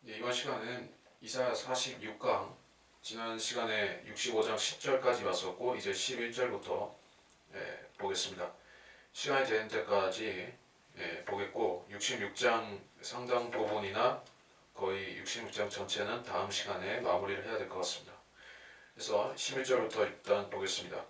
이번 시간은 이사야 46강, 지난 시간에 65장 10절까지 봤었고 이제 11절부터 보겠습니다. 시간이 되는 때까지 보겠고 66장 상당 부분이나 거의 66장 전체는 다음 시간에 마무리를 해야 될 것 같습니다. 그래서 11절부터 일단 보겠습니다.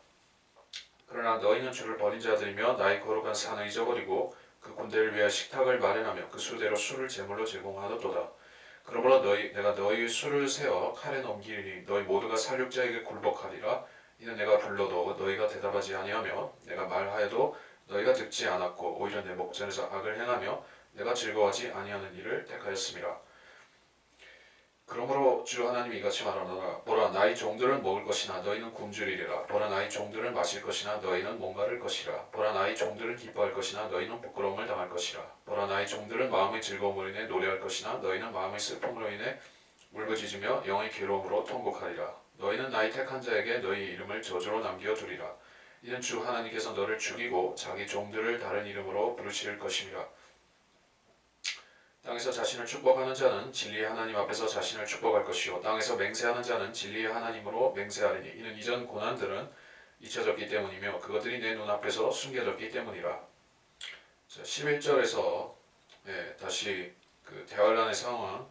그러나 너희는 주를 버린 자들이며 나의 거룩한 산을 잊어버리고 그 군대를 위하여 식탁을 마련하며 그 수대로 술을 제물로 제공하였도다. 그러므로 내가 너희 수를 세어 칼에 넘기리니 너희 모두가 살육자에게 굴복하리라. 이는 내가 불러도 너희가 대답하지 아니하며 내가 말하여도 너희가 듣지 않았고 오히려 내 목전에서 악을 행하며 내가 즐거워하지 아니하는 일을 택하였음이라. 그러므로 주 하나님이 이같이 말하노라. 보라, 나의 종들은 먹을 것이나 너희는 굶주리리라. 보라, 나의 종들은 마실 것이나 너희는 목마를 것이라. 보라, 나의 종들은 기뻐할 것이나 너희는 부끄러움을 당할 것이라. 보라, 나의 종들은 마음의 즐거움으로 인해 노래할 것이나 너희는 마음의 슬픔으로 인해 울부짖으며 영의 괴로움으로 통곡하리라. 너희는 나의 택한 자에게 너희 이름을 저주로 남겨두리라. 이는 주 하나님께서 너를 죽이고 자기 종들을 다른 이름으로 부르실 것임이라. 땅에서 자신을 축복하는 자는 진리의 하나님 앞에서 자신을 축복할 것이요 땅에서 맹세하는 자는 진리의 하나님으로 맹세하리니 이는 이전 고난들은 잊혀졌기 때문이며 그것들이 내 눈앞에서 숨겨졌기 때문이라. 자, 11절에서 다시 그 대환란의 상황,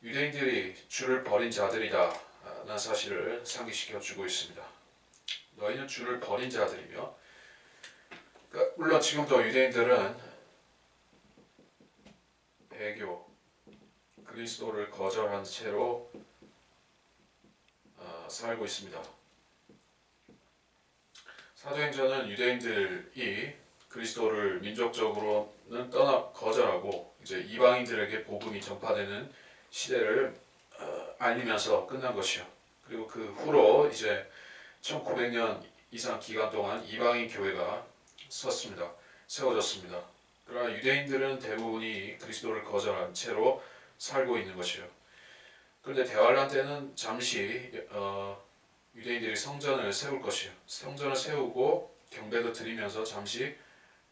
유대인들이 주를 버린 자들이다 라는 사실을 상기시켜 주고 있습니다. 너희는 주를 버린 자들이며, 그러니까 물론 지금도 유대인들은 배교, 그리스도를 거절한 채로 살고 있습니다. 사도행전은 유대인들이 그리스도를 민족적으로는 거절하고 이제 이방인들에게 복음이 전파되는 시대를 알리면서 끝난 것이요. 그리고 그 후로 이제 1900년 이상 기간 동안 이방인 교회가 세워졌습니다. 그러나 유대인들은 대부분이 그리스도를 거절한 채로 살고 있는 것이요. 그런데 대환란 때는 잠시 유대인들이 성전을 세울 것이요. 성전을 세우고 경배도 드리면서 잠시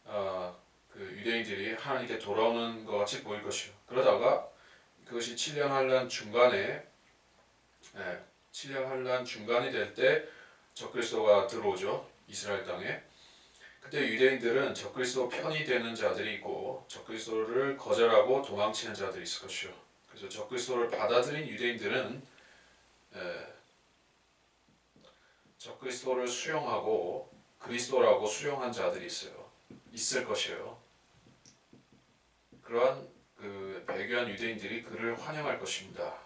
그 유대인들이 하나님께 돌아오는 것 같이 보일 것이요. 그러다가 그것이 7년 환란 중간이 될 때 적그리스도가 들어오죠. 이스라엘 땅에. 그때 유대인들은 적그리스도 편이 되는 자들이 있고 적그리스도를 거절하고 도망치는 자들이 있을 것이요. 그래서 적그리스도를 받아들인 유대인들은 적그리스도를 수용하고 그리스도라고 수용한 자들이 있을 것이에요. 그러한 그 배교한 유대인들이 그를 환영할 것입니다.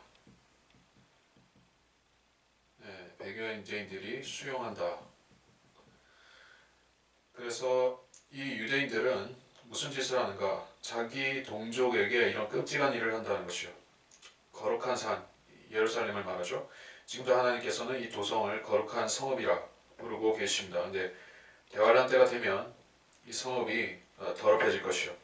배교한 유대인들이 수용한다. 그래서 이 유대인들은 무슨 짓을 하는가? 자기 동족에게 이런 끔찍한 일을 한다는 것이요. 거룩한 산, 예루살렘을 말하죠. 지금도 하나님께서는 이 도성을 거룩한 성읍이라 부르고 계십니다. 근데 대환란 때가 되면 이 성읍이 더럽혀질 것이요.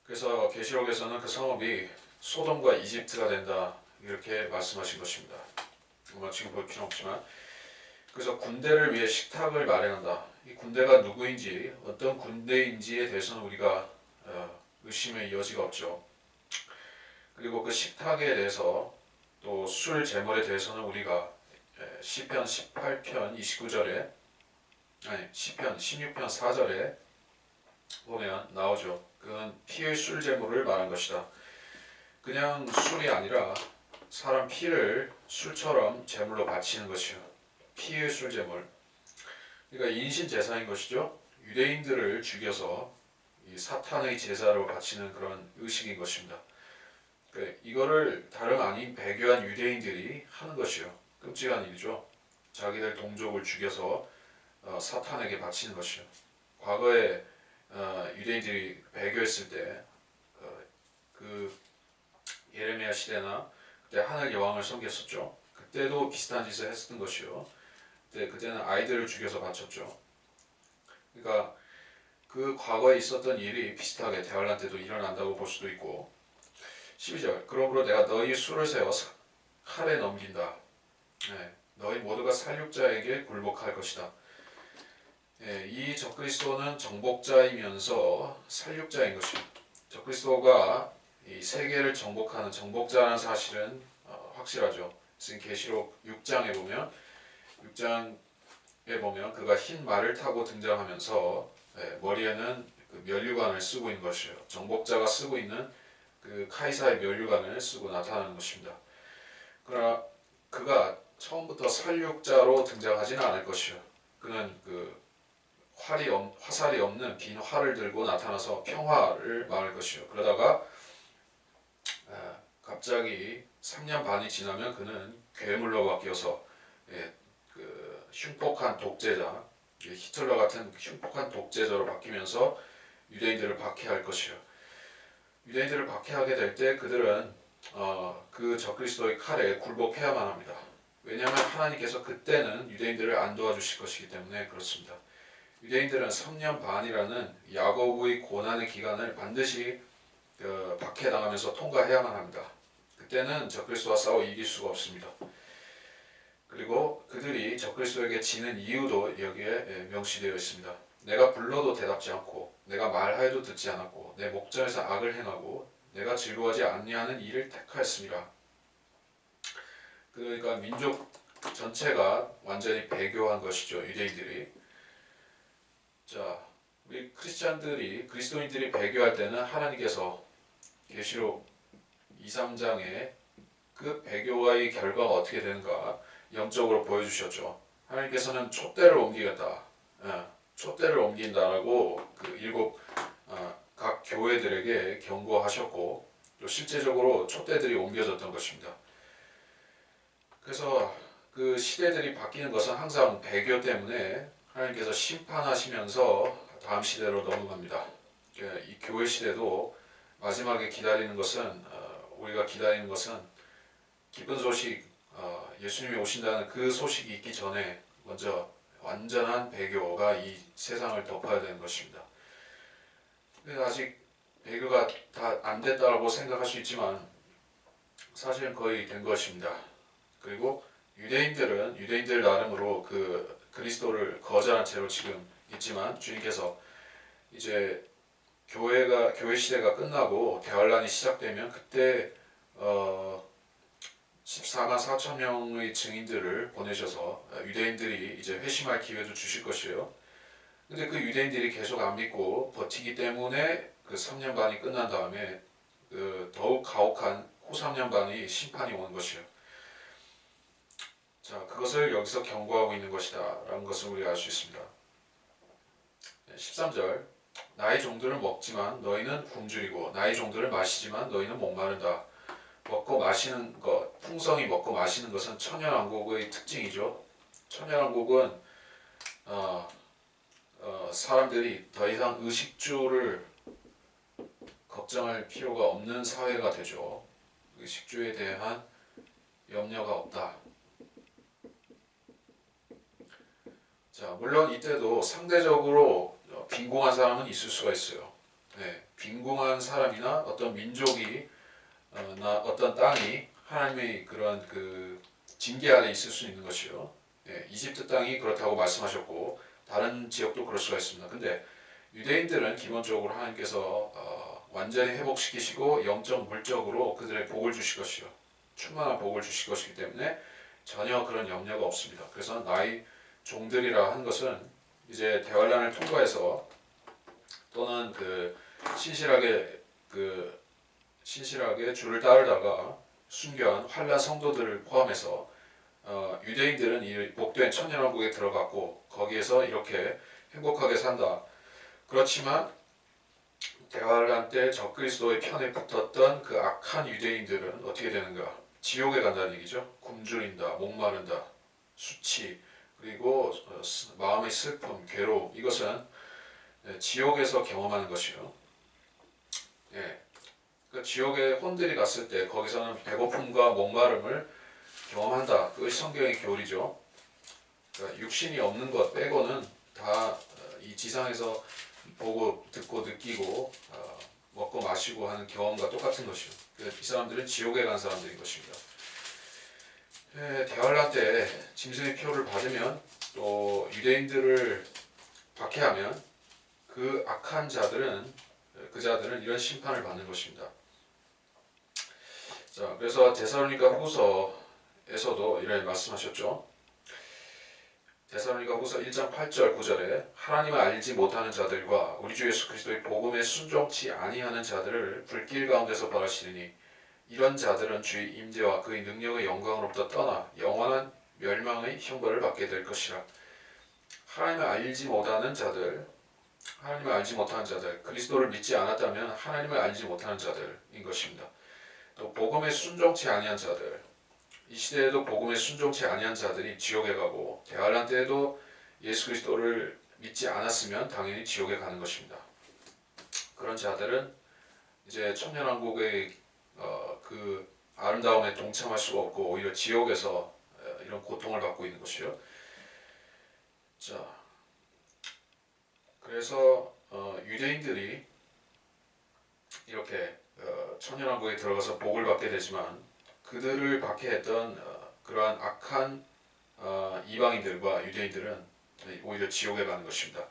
그래서 계시록에서는 그 성읍이 소돔과 이집트가 된다 이렇게 말씀하신 것입니다. 지금 볼 필요는 없지만, 그래서 군대를 위해 식탁을 마련한다. 이 군대가 누구인지 어떤 군대인지에 대해서는 우리가 의심의 여지가 없죠. 그리고 그 식탁에 대해서 또 술 제물에 대해서는 우리가 시편 18편 29절에 시편 16편 4절에 보면 나오죠. 그건 피의 술 제물을 말한 것이다. 그냥 술이 아니라 사람 피를 술처럼 제물로 바치는 것이요. 피의 술 제물. 그러니까 인신 제사인 것이죠. 유대인들을 죽여서 이 사탄의 제사로 바치는 그런 의식인 것입니다. 이거를 다름 아닌 배교한 유대인들이 하는 것이요. 끔찍한 일이죠. 자기들 동족을 죽여서 사탄에게 바치는 것이요. 과거에 유대인들이 배교했을 때 그 예레미야 시대나 그때 하늘 여왕을 섬겼었죠. 그때도 비슷한 짓을 했었던 것이요. 그때는 아이들을 죽여서 바쳤죠. 그러니까 그 과거에 있었던 일이 비슷하게 대환란 때도 일어난다고 볼 수도 있고. 12절, 그러므로 내가 너희 수를 세워 칼에 넘긴다. 너희 모두가 살육자에게 굴복할 것이다. 이 적그리스도는 정복자이면서 살육자인 것입니다. 적그리스도가 이 세계를 정복하는 정복자라는 사실은 확실하죠. 지금 계시록 6장에 보면 6장에 보면 그가 흰 말을 타고 등장하면서 머리에는 그 면류관을 쓰고 있는 것이에요. 정복자가 쓰고 있는 그 카이사의 면류관을 쓰고 나타나는 것입니다. 그러나 그가 처음부터 살육자로 등장하지는 않을 것이요. 그는 그 화살이 없는 빈 활을 들고 나타나서 평화를 말할 것이요. 그러다가 갑자기 3년 반이 지나면 그는 괴물로 바뀌어서 그 흉폭한 독재자, 히틀러 같은 흉폭한 독재자로 바뀌면서 유대인들을 박해할 것이요. 유대인들을 박해하게 될 때 그들은 그 적그리스도의 칼에 굴복해야만 합니다. 왜냐하면 하나님께서 그때는 유대인들을 안 도와주실 것이기 때문에 그렇습니다. 유대인들은 3년 반이라는 야고보의 고난의 기간을 반드시 박해당하면서 통과해야만 합니다. 그때는 적그리스도와 싸워 이길 수가 없습니다. 그리고 그들이 적그리스도에게 지는 이유도 여기에 명시되어 있습니다. 내가 불러도 대답지 않고 내가 말하여도 듣지 않았고 내 목전에서 악을 행하고 내가 즐거워하지 아니하는 일을 택하였습니다. 그러니까 민족 전체가 완전히 배교한 것이죠. 유대인들이. 자, 우리 크리스찬들이 그리스도인들이 배교할 때는 하나님께서 계시록 2, 3장에 그 배교와의 결과가 어떻게 되는가 영적으로 보여주셨죠. 하나님께서는 촛대를 옮기겠다. 촛대를 옮긴다라고 그 7 각 교회들에게 경고하셨고 또 실제적으로 촛대들이 옮겨졌던 것입니다. 그래서 그 시대들이 바뀌는 것은 항상 배교 때문에 하나님께서 심판하시면서 다음 시대로 넘어갑니다. 이 교회 시대도 마지막에 기다리는 것은 우리가 기다리는 것은 기쁜 소식, 예수님이 오신다는 그 소식이 있기 전에 먼저 완전한 배교가 이 세상을 덮어야 되는 것입니다. 아직 배교가 다 안 됐다고 생각할 수 있지만 사실은 거의 된 것입니다. 그리고 유대인들은 유대인들 나름으로 그 그리스도를 거절한 채로 지금 있지만 주님께서 이제 교회 시대가 끝나고 대환란이 시작되면 그때 14만 4천 명의 증인들을 보내셔서 유대인들이 이제 회심할 기회도 주실 것이에요. 근데 그 유대인들이 계속 안 믿고 버티기 때문에 그 3년 반이 끝난 다음에 그 더욱 가혹한 후 3년 반이 심판이 오는 것이에요. 자, 그것을 여기서 경고하고 있는 것이다 라는 것을 우리가 알 수 있습니다. 13절 나의 종들은 먹지만 너희는 굶주리고 나의 종들은 마시지만 너희는 목마른다. 먹고 마시는 것, 풍성히 먹고 마시는 것은 천연왕국의 특징이죠. 천연왕국은 사람들이 더 이상 의식주를 걱정할 필요가 없는 사회가 되죠. 의식주에 대한 염려가 없다. 자, 물론 이때도 상대적으로 빈궁한 사람은 있을 수가 있어요. 빈궁한 사람이나 어떤 민족이 나 어떤 땅이 하나님의 그런 그 징계 아래 있을 수 있는 것이요. 이집트 땅이 그렇다고 말씀하셨고 다른 지역도 그럴 수가 있습니다. 근데 유대인들은 기본적으로 하나님께서 완전히 회복시키시고 영적 물적으로 그들의 복을 주실 것이요. 충만한 복을 주실 것이기 때문에 전혀 그런 염려가 없습니다. 그래서 나의 종들이라 한 것은 이제 대환란을 통과해서 또는 그 신실하게 주를 따르다가 순교한 환란 성도들을 포함해서 유대인들은 이 복된 천년왕국에 들어갔고 거기에서 이렇게 행복하게 산다. 그렇지만 대환란 때 적그리스도의 편에 붙었던 그 악한 유대인들은 어떻게 되는가? 지옥에 간다는 얘기죠. 굶주린다, 목마른다, 수치, 그리고 마음의 슬픔, 괴로움, 이것은 지옥에서 경험하는 것이요. 그 지옥에 혼들이 갔을 때 거기서는 배고픔과 목마름을 경험한다. 그것이 성경의 교리죠. 그러니까 육신이 없는 것 빼고는 다 이 지상에서 보고 듣고 느끼고 먹고 마시고 하는 경험과 똑같은 것이요. 이 사람들은 지옥에 간 사람들인 것입니다. 대환란 때 짐승의 표를 받으면 또 유대인들을 박해하면 그 악한 자들은 이런 심판을 받는 것입니다. 자, 그래서 데살로니가 후서에서도 이런 말씀하셨죠. 데살로니가 후서 1장 8절 9절에 하나님을 알지 못하는 자들과 우리 주 예수 그리스도의 복음에 순종치 아니하는 자들을 불길 가운데서 벌하시리니 이런 자들은 주의 임재와 그의 능력의 영광으로부터 떠나 영원한 멸망의 형벌을 받게 될 것이라. 하나님을 알지 못하는 자들, 그리스도를 믿지 않았다면 하나님을 알지 못하는 자들인 것입니다. 또 복음에 순종치 아니한 자들, 이 시대에도 복음에 순종치 아니한 자들이 지옥에 가고 대환란 때에도 예수 그리스도를 믿지 않았으면 당연히 지옥에 가는 것입니다. 그런 자들은 이제 천년왕국의 그 아름다움에 동참할 수가 없고 오히려 지옥에서 이런 고통을 받고 있는 것이요. 자, 그래서 유대인들이 이렇게 천년왕국에 들어가서 복을 받게 되지만 그들을 박해했던 그러한 악한 이방인들과 유대인들은 오히려 지옥에 가는 것입니다.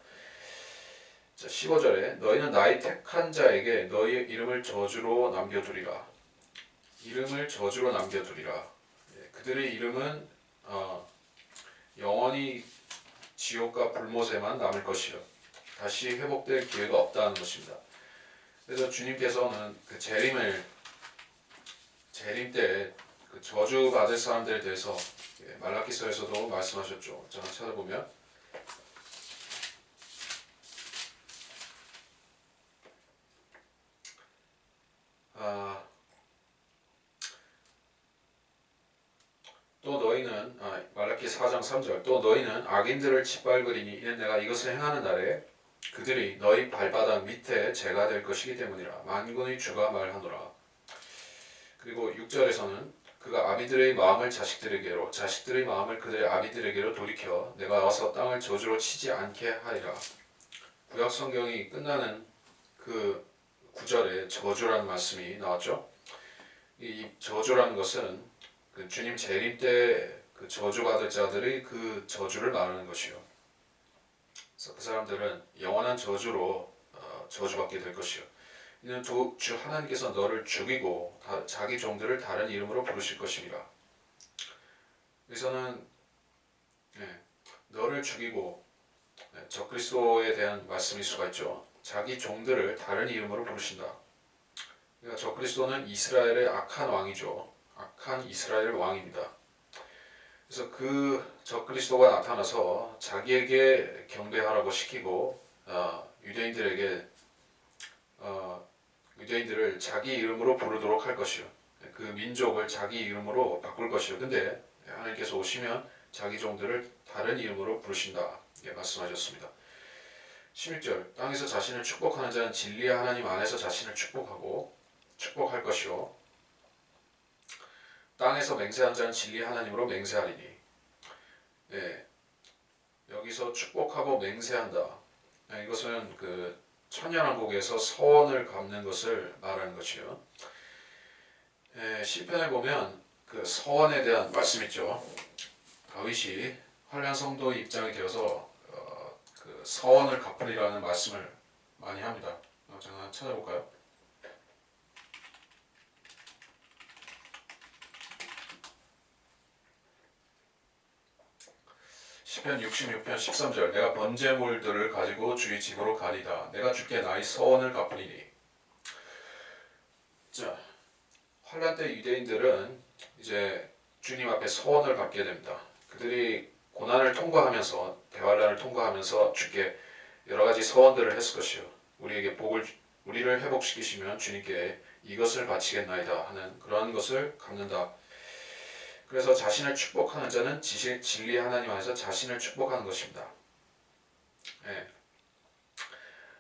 자, 15절에 너희는 나의 택한 자에게 너희의 이름을 저주로 남겨두리라. 이름을 저주로 남겨두리라. 그들의 이름은 영원히 지옥과 불못에만 남을 것이요 다시 회복될 기회가 없다는 것입니다. 그래서 주님께서는 그 재림 때 그 저주 받을 사람들에 대해서 말라기서에서도 말씀하셨죠. 자, 찾아보면 또 너희는 말라기 4장 3절 또 너희는 악인들을 짓밟으리니 이는 내가 이것을 행하는 날에 그들이 너희 발바닥 밑에 재가 될 것이기 때문이라. 만군의 주가 말하노라. 그리고 6절에서는 그가 아비들의 마음을 자식들에게로 자식들의 마음을 그들의 아비들에게로 돌이켜 내가 와서 땅을 저주로 치지 않게 하리라. 구약 성경이 끝나는 그 9절에 저주라는 말씀이 나왔죠. 이 저주라는 것은 그 주님 재림 때 그 저주받을 자들의 그 저주를 말하는 것이요. 그래서 그 사람들은 영원한 저주로 저주받게 될 것이요. 이는 주 하나님께서 너를 죽이고 자기 종들을 다른 이름으로 부르실 것입니다. 여기서는 너를 죽이고 적그리스도에 대한 말씀일 수가 있죠. 자기 종들을 다른 이름으로 부르신다. 그러니까 적그리스도는 이스라엘의 악한 왕이죠. 악한 이스라엘 왕입니다. 그래서 그 적그리스도가 나타나서 자기에게 경배하라고 시키고 유대인들을 자기 이름으로 부르도록 할 것이요. 그 민족을 자기 이름으로 바꿀 것이요. 근데 하나님께서 오시면 자기 종들을 다른 이름으로 부르신다. 이렇게 말씀하셨습니다. 16절 땅에서 자신을 축복하는 자는 진리의 하나님 안에서 자신을 축복할 것이요. 땅에서 맹세한 자는 진리의 하나님으로 맹세하리니. 여기서 축복하고 맹세한다. 이것은 그 천년왕국에서 서원을 갚는 것을 말하는 것이요. 시편에 보면 그 서원에 대한 말씀 있죠. 다윗이 환난 성도의 입장이 되어서 그 서원을 갚으리라는 말씀을 많이 합니다. 잠깐 찾아볼까요? 시편 66편 13절 내가 번제물들을 가지고 주의 집으로 가리다. 내가 주께 나의 서원을 갚으리니. 자, 환난 때 유대인들은 이제 주님 앞에 서원을 갚게 됩니다. 그들이 고난을 통과하면서 대환란을 통과하면서 주께 여러 가지 서원들을 했을 것이요. 우리를 회복시키시면 주님께 이것을 바치겠나이다 하는 그러한 것을 갚는다. 그래서 자신을 축복하는 자는 진리의 하나님 안에서 자신을 축복하는 것입니다.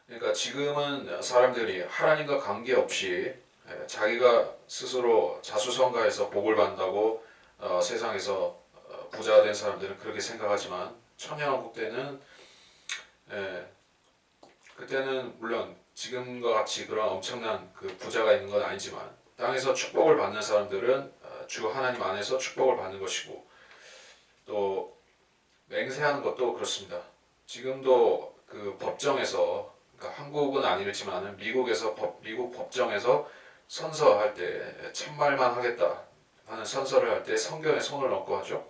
그러니까 지금은 사람들이 하나님과 관계없이 자기가 스스로 자수성가해서 복을 받는다고 세상에서 부자가 된 사람들은 그렇게 생각하지만 천년왕국 때는 그때는 물론 지금과 같이 그런 엄청난 그 부자가 있는 건 아니지만 땅에서 축복을 받는 사람들은 주 하나님 안에서 축복을 받는 것이고 또 맹세하는 것도 그렇습니다. 지금도 그 법정에서 그러니까 한국은 아니겠지만 미국 법정에서 선서할 때 참말만 하겠다 하는 선서를 할 때 성경에 손을 얹고 하죠.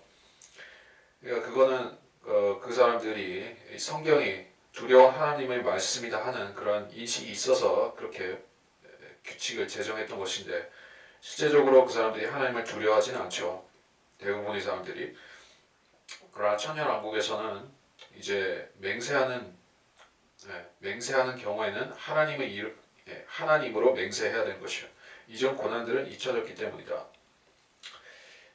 그러니까 그거는 그 사람들이 성경이 두려운 하나님의 말씀이다 하는 그런 인식이 있어서 그렇게 규칙을 제정했던 것인데 실제적으로 그 사람들이 하나님을 두려워하지는 않죠. 대부분의 사람들이. 그러나 천년왕국에서는 이제 맹세하는 경우에는 하나님으로 맹세해야 되는 것이요. 이전 고난들은 잊혀졌기 때문이다.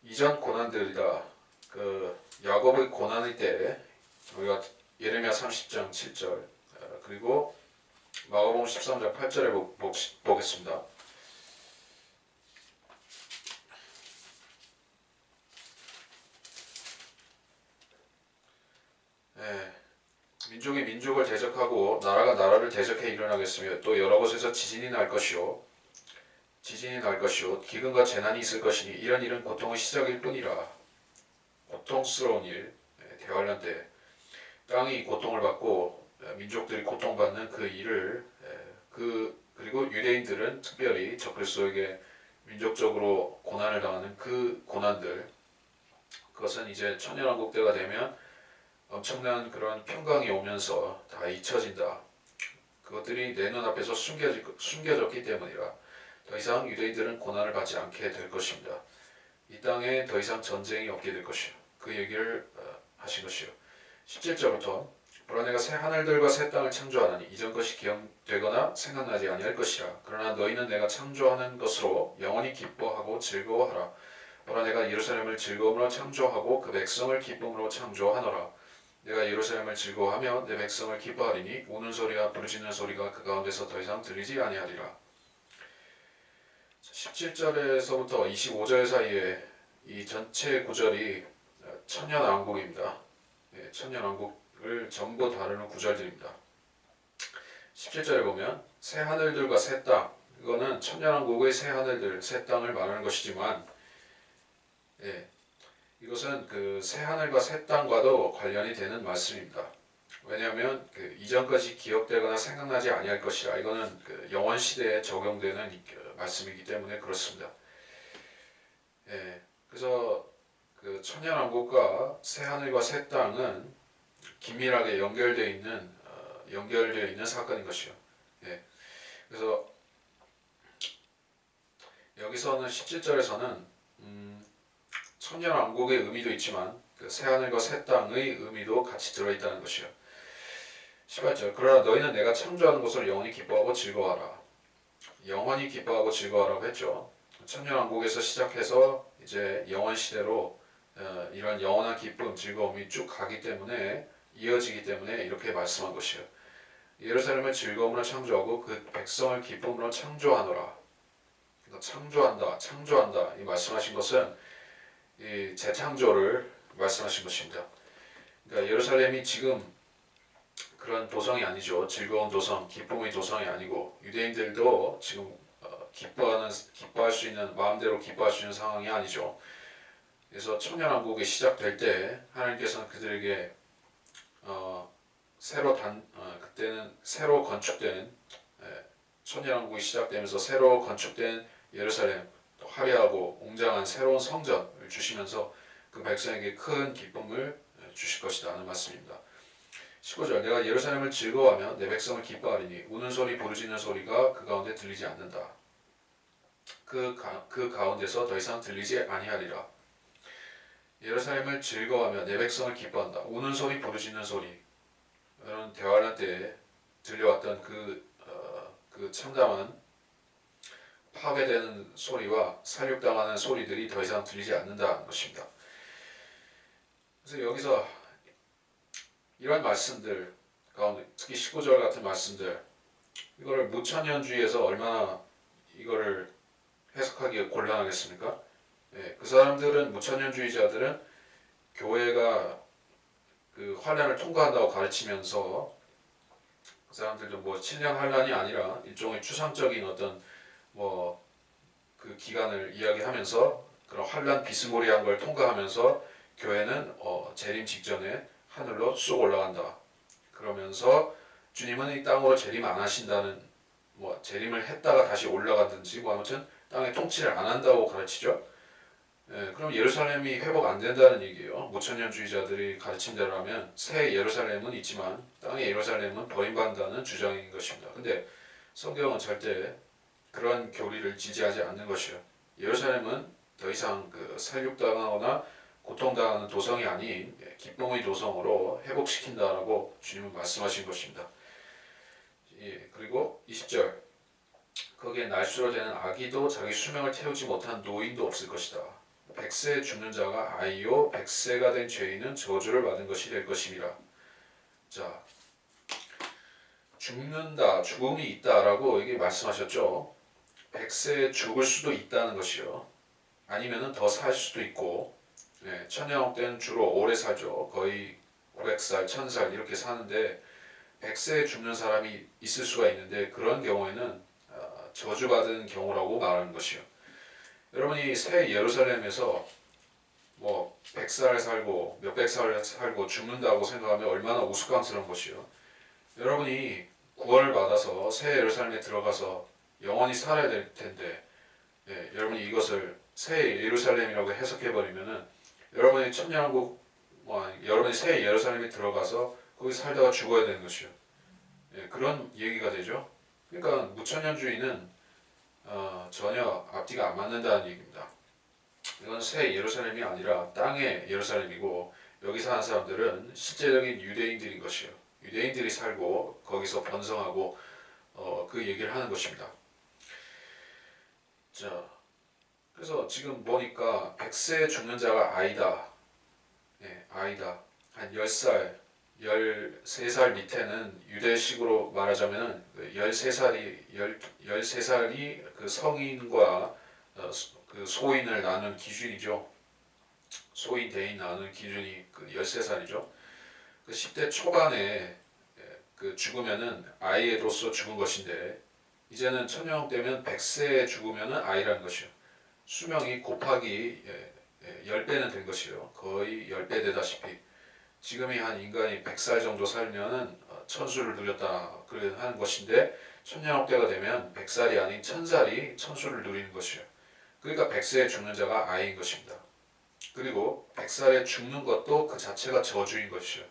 이전 고난들이다. 그 야곱의 고난의 때 우리가 예레미야 30장 7절 그리고 마가복음 13장 8절에 보겠습니다. 민족이 민족을 대적하고 나라가 나라를 대적해 일어나겠으며 또 여러 곳에서 지진이 날 것이요 기근과 재난이 있을 것이니 이런 일은 고통의 시작일 뿐이라. 고통스러운 일, 대환란 때 땅이 고통을 받고 민족들이 고통받는 그 일을 그리고 유대인들은 특별히 저 그리스도에게 민족적으로 고난을 당하는 그 고난들, 그것은 이제 천년왕국 때가 되면 엄청난 그런 평강이 오면서 다 잊혀진다. 그것들이 내 눈앞에서 숨겨졌기 때문이라. 더 이상 유대인들은 고난을 받지 않게 될 것입니다. 이 땅에 더 이상 전쟁이 없게 될 것이요. 그 얘기를 하신 것이요. 17절부터 보라 내가 새 하늘들과 새 땅을 창조하나니 이전 것이 기억되거나 생각나지 아니할 것이라. 그러나 너희는 내가 창조하는 것으로 영원히 기뻐하고 즐거워하라. 보라 내가 예루살렘을 즐거움으로 창조하고 그 백성을 기쁨으로 창조하노라. 내가 예루살렘을 즐거워하며 내 백성을 기뻐하리니 우는 소리와 부르짖는 소리가 그 가운데서 더 이상 들리지 아니하리라. 17절에서부터 25절 사이에 이 전체 구절이 천년왕국입니다. 천년왕국을 전부 다루는 구절들입니다. 17절에 보면 새 하늘들과 새 땅, 이거는 천년왕국의 새 하늘들, 새 땅을 말하는 것이지만 이것은 그 새 하늘과 새 땅과도 관련이 되는 말씀입니다. 왜냐하면 그 이전 것이 기억되거나 생각나지 아니할 것이라. 이거는 그 영원 시대에 적용되는 말씀이기 때문에 그렇습니다. 그래서 그 천년왕국과 새 하늘과 새 땅은 긴밀하게 연결되어 있는 사건인 것이요. 그래서 여기서는 17절에서는 천년왕국의 의미도 있지만 그 새하늘과 새 땅의 의미도 같이 들어있다는 것이요. 18절 그러나 너희는 내가 창조하는 것을 영원히 기뻐하고 즐거워하라. 영원히 기뻐하고 즐거워하라고 했죠. 천년왕국에서 시작해서 이제 영원시대로 이런 영원한 기쁨, 즐거움이 쭉 가기 때문에 이어지기 때문에 이렇게 말씀한 것이요. 예루살렘을 즐거움으로 창조하고 그 백성을 기쁨으로 창조하노라. 창조한다. 이 말씀하신 것은 이 재창조를 말씀하신 것입니다. 그러니까 예루살렘이 지금 그런 도성이 아니죠. 즐거운 도성, 기쁨의 도성이 아니고 유대인들도 지금 기뻐할 수 있는 마음대로 기뻐할 수 있는 상황이 아니죠. 그래서 천년왕국이 시작될 때 하나님께서는 그들에게 그때는 새로 건축된 천년왕국이 시작되면서 새로 건축된 예루살렘, 또 화려하고 웅장한 새로운 성전을 주시면서 그 백성에게 큰 기쁨을 주실 것이다 하는 말씀입니다. 19절 내가 예루살렘을 즐거워하며 내 백성을 기뻐하리니 우는 소리 부르짖는 소리가 그 가운데 들리지 않는다. 그 가운데서 더 이상 들리지 아니하리라. 예루살렘을 즐거워하며 내 백성을 기뻐한다. 우는 소리 부르짖는 소리, 이런 대환란 때 들려왔던 그 참담한 파괴되는 소리와 살육당하는 소리들이 더 이상 들리지 않는다는 것입니다. 그래서 여기서 이런 말씀들 가운데 특히 19절 같은 말씀들, 이거를 무천년주의에서 얼마나 이거를 해석하기가 곤란하겠습니까? 그 사람들은, 무천년주의자들은 교회가 그 환난을 통과한다고 가르치면서 그 사람들도 뭐 7년 환난이 아니라 일종의 추상적인 어떤 그 기간을 이야기하면서 그런 환난 비스무리한 걸 통과하면서 교회는 재림 직전에 하늘로 쑥 올라간다. 그러면서 주님은 이 땅으로 재림 안 하신다는 뭐 재림을 했다가 다시 올라가든지 뭐 아무튼 땅의 통치를 안 한다고 가르치죠. 그럼 예루살렘이 회복 안 된다는 얘기예요. 무천년주의자들이 가르침대로라면 새 예루살렘은 있지만 땅의 예루살렘은 버림받는다는 주장인 것입니다. 근데 성경은 절대 그런 교리를 지지하지 않는 것이요. 예루살렘은 더 이상 그 살육당하거나 고통당하는 도성이 아닌 기쁨의 도성으로 회복시킨다라고 주님은 말씀하신 것입니다. 그리고 20절 거기에 날수로 되는 아기도 자기 수명을 태우지 못한 노인도 없을 것이다. 100세에 죽는 자가 아이요 100세가 된 죄인은 저주를 받은 것이 될 것임이라. 자, 죽는다, 죽음이 있다라고 이게 말씀하셨죠. 100세에 죽을 수도 있다는 것이요. 아니면은 더 살 수도 있고, 천년왕 때는 주로 오래 살죠. 거의 900살, 1000살 이렇게 사는데 100세에 죽는 사람이 있을 수가 있는데 그런 경우에는 저주받은 경우라고 말하는 것이요. 여러분이 새 예루살렘에서 뭐 100살 살고 몇백 살 살고 죽는다고 생각하면 얼마나 우스꽝스러운 것이요. 여러분이 구원을 받아서 새 예루살렘에 들어가서 영원히 살아야 될 텐데 여러분이 이것을 새 예루살렘이라고 해석해 버리면은 여러분이 천년왕국 여러분이 새 예루살렘에 들어가서 거기 살다가 죽어야 되는 것이요. 그런 얘기가 되죠. 그러니까 무천년주의는 전혀 앞뒤가 안 맞는다는 얘기입니다. 이건 새 예루살렘이 아니라 땅의 예루살렘이고 여기 사는 사람들은 실제적인 유대인들인 것이요. 유대인들이 살고 거기서 번성하고 그 얘기를 하는 것입니다. 자, 그래서 지금 보니까 100세에 죽는 자가 아이다. 아이다. 한 10살, 13살 밑에는 유대식으로 말하자면 13살이 그 성인과 그 소인을 나눈 기준이죠. 소인, 대인 나누는 기준이 그 13살이죠. 그 10대 초반에 그 죽으면은 아이로서 죽은 것인데 이제는 천년왕 때면 100세에 죽으면은 아이라는 것이요. 수명이 곱하기 10배는 된 것이요. 거의 10배 되다시피 지금이 한 인간이 100살 정도 살면은 천수를 누렸다 그래 하는 것인데 천년왕 때가 되면 100살이 아닌 1000살이 천수를 누리는 것이요. 그러니까 100세에 죽는 자가 아이인 것입니다. 그리고 100살에 죽는 것도 그 자체가 저주인 것이요.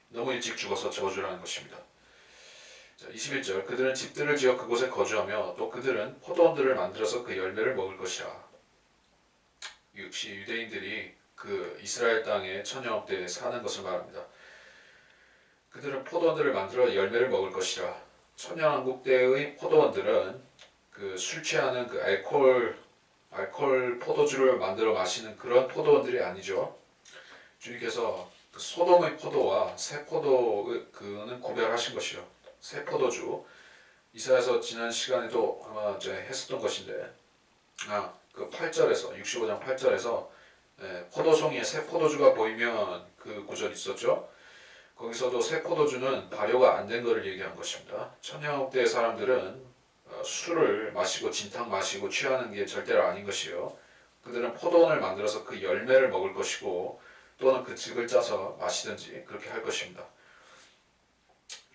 너무 일찍 죽어서 저주라는 것입니다. 자, 21절 그들은 집들을 지어 그곳에 거주하며 또 그들은 포도원들을 만들어서 그 열매를 먹을 것이라. 역시 유대인들이 그 이스라엘 땅에 천년왕 때 사는 것을 말합니다. 그들은 포도원들을 만들어 열매를 먹을 것이라. 천년왕국 때의 포도원들은 그 술 취하는 그 알코올 포도주를 만들어 마시는 그런 포도원들이 아니죠. 주님께서 그 소돔의 포도와 새 포도 그는 구별하신 것이요. 새 포도주. 이사야서 지난 시간에도 아마 했었던 것인데, 그 8절에서 65장 8절에서 포도송이에 새 포도주가 보이면 그 구절 있었죠. 거기서도 새 포도주는 발효가 안 된 것을 얘기한 것입니다. 천년왕국 때 사람들은 술을 마시고 진탕 마시고 취하는 게 절대로 아닌 것이요. 그들은 포도원을 만들어서 그 열매를 먹을 것이고 또는 그 즙을 짜서 마시든지 그렇게 할 것입니다.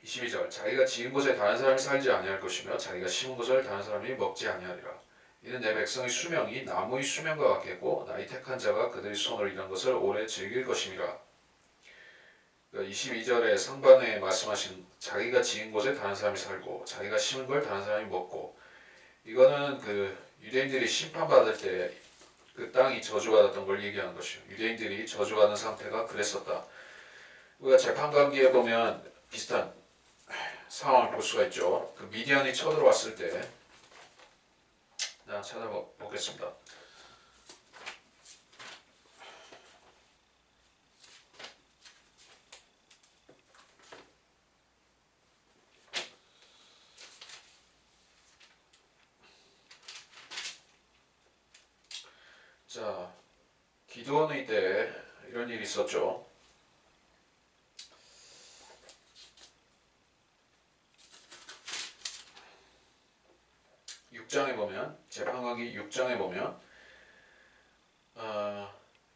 22절 자기가 지은 곳에 다른 사람이 살지 아니할 것이며 자기가 심은 것을 다른 사람이 먹지 아니하리라. 이는 내 백성의 수명이 나무의 수명과 같겠고 나의 택한 자가 그들의 손으로 일한 것을 오래 즐길 것임이라. 22절의 상반에 말씀하신 자기가 지은 곳에 다른 사람이 살고 자기가 심은 걸 다른 사람이 먹고, 이거는 그 유대인들이 심판받을 때 그 땅이 저주받았던 걸 얘기하는 것이요. 유대인들이 저주받은 상태가 그랬었다. 우리가 재판관기에 보면 비슷한 상황을 볼 수가 있죠. 그 미디안이 쳐들어왔을 때 찾아보겠습니다. 자, 기드온의 때 이런 일이 있었죠. 6장에 보면 재판관기 6장에 보면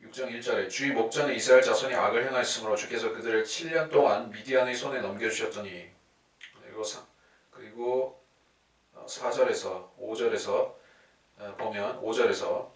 6장 1절에 주의 목전에 이스라엘 자손이 악을 행하였으므로 주께서 그들을 7년 동안 미디안의 손에 넘겨주셨더니 그리고 4절에서 5절에서 보면 5절에서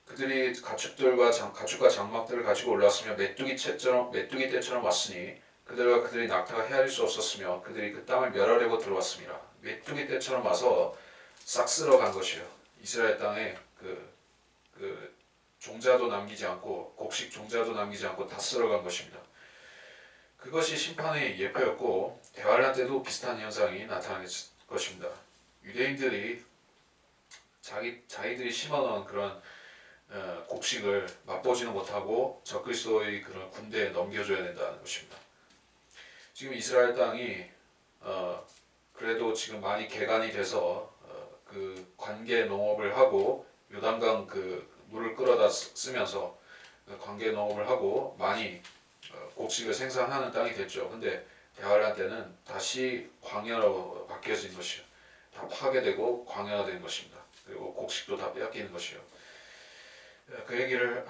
그들이 가축과 장막들을 가지고 올라왔으며 메뚜기 떼처럼 왔으니 그들과 그들의 낙타가 헤아릴 수 없었으며 그들이 그 땅을 멸하려고 들어왔습니다. 메뚜기 떼처럼 와서 싹 쓸어간 것이요. 이스라엘 땅에 그 종자도 남기지 않고 곡식 종자도 남기지 않고 다 쓸어간 것입니다. 그것이 심판의 예표였고 대환란 때도 비슷한 현상이 나타날 것입니다. 유대인들이 자기들이 심어놓은 그런 곡식을 맛보지는 못하고 적그리스도의 그런 군대에 넘겨줘야 된다는 것입니다. 지금 이스라엘 땅이 그래도 지금 많이 개간이 돼서 그 관계 농업을 하고 요단강 그 물을 끌어다 쓰면서 관계 농업을 하고 많이 곡식을 생산하는 땅이 됐죠. 근데 대환란 때는 다시 광야로 바뀌어진 것이요. 다 파괴되고 광야가 된 것입니다. 그리고 곡식도 다 빼앗기는 것이요. 그 얘기를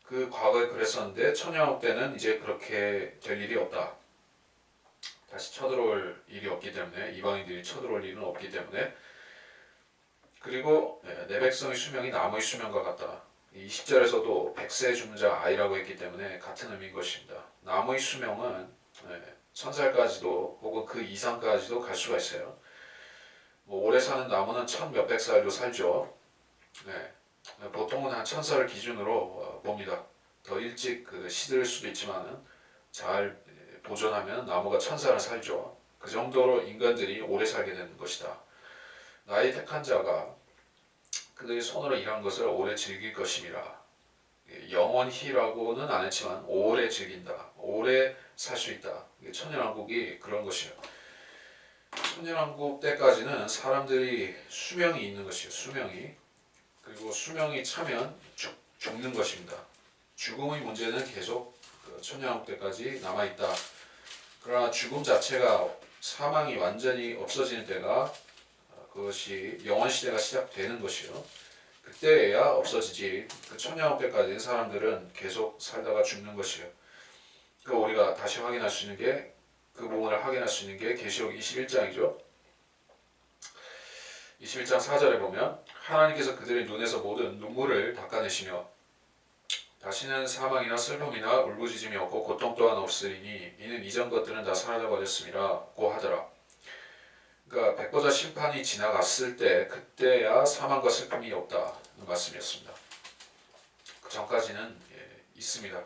그 과거에 그랬었는데 천년왕국 때는 이제 그렇게 될 일이 없다. 다시 쳐들어올 일이 없기 때문에 이방인들이 쳐들어올 일은 없기 때문에 그리고 내 백성의 수명이 나무의 수명과 같다. 20절에서도 100세 죽는 자 아이라고 했기 때문에 같은 의미인 것입니다. 나무의 수명은 1000살까지도 혹은 그 이상까지도 갈 수가 있어요. 뭐 오래 사는 나무는 1000 몇백 살도 살죠. 보통은 한 1000살을 기준으로 봅니다. 더 일찍 시들 수도 있지만은 잘 보존하면 나무가 1000살을 살죠. 그 정도로 인간들이 오래 살게 되는 것이다. 나의 택한 자가 그들이 손으로 일한 것을 오래 즐길 것임이라. 영원히라고는 안 했지만 오래 즐긴다. 오래 살 수 있다. 천년왕국이 그런 것이에요. 천년왕국 때까지는 사람들이 수명이 있는 것이에요. 수명이. 그리고 수명이 차면 죽는 것입니다. 죽음의 문제는 계속 천년왕국 때까지 남아있다. 그러나 죽음 자체가 사망이 완전히 없어지는 때가 그것이 영원시대가 시작되는 것이요. 그때야 없어지지. 그 천년왕국 때까지 사람들은 계속 살다가 죽는 것이요. 그 우리가 다시 확인할 수 있는 게 그 부분을 확인할 수 있는 게 계시록 21장이죠. 21장 4절에 보면 하나님께서 그들의 눈에서 모든 눈물을 닦아내시며 다시는 사망이나 슬픔이나 울부짖음이 없고 고통 또한 없으리니 이는 이전 것들은 다 사라져 버렸음이라고 하더라. 그러니까 백보자 심판이 지나갔을 때 그때야 사망과 슬픔이 없다는 말씀이었습니다. 그 전까지는 있습니다.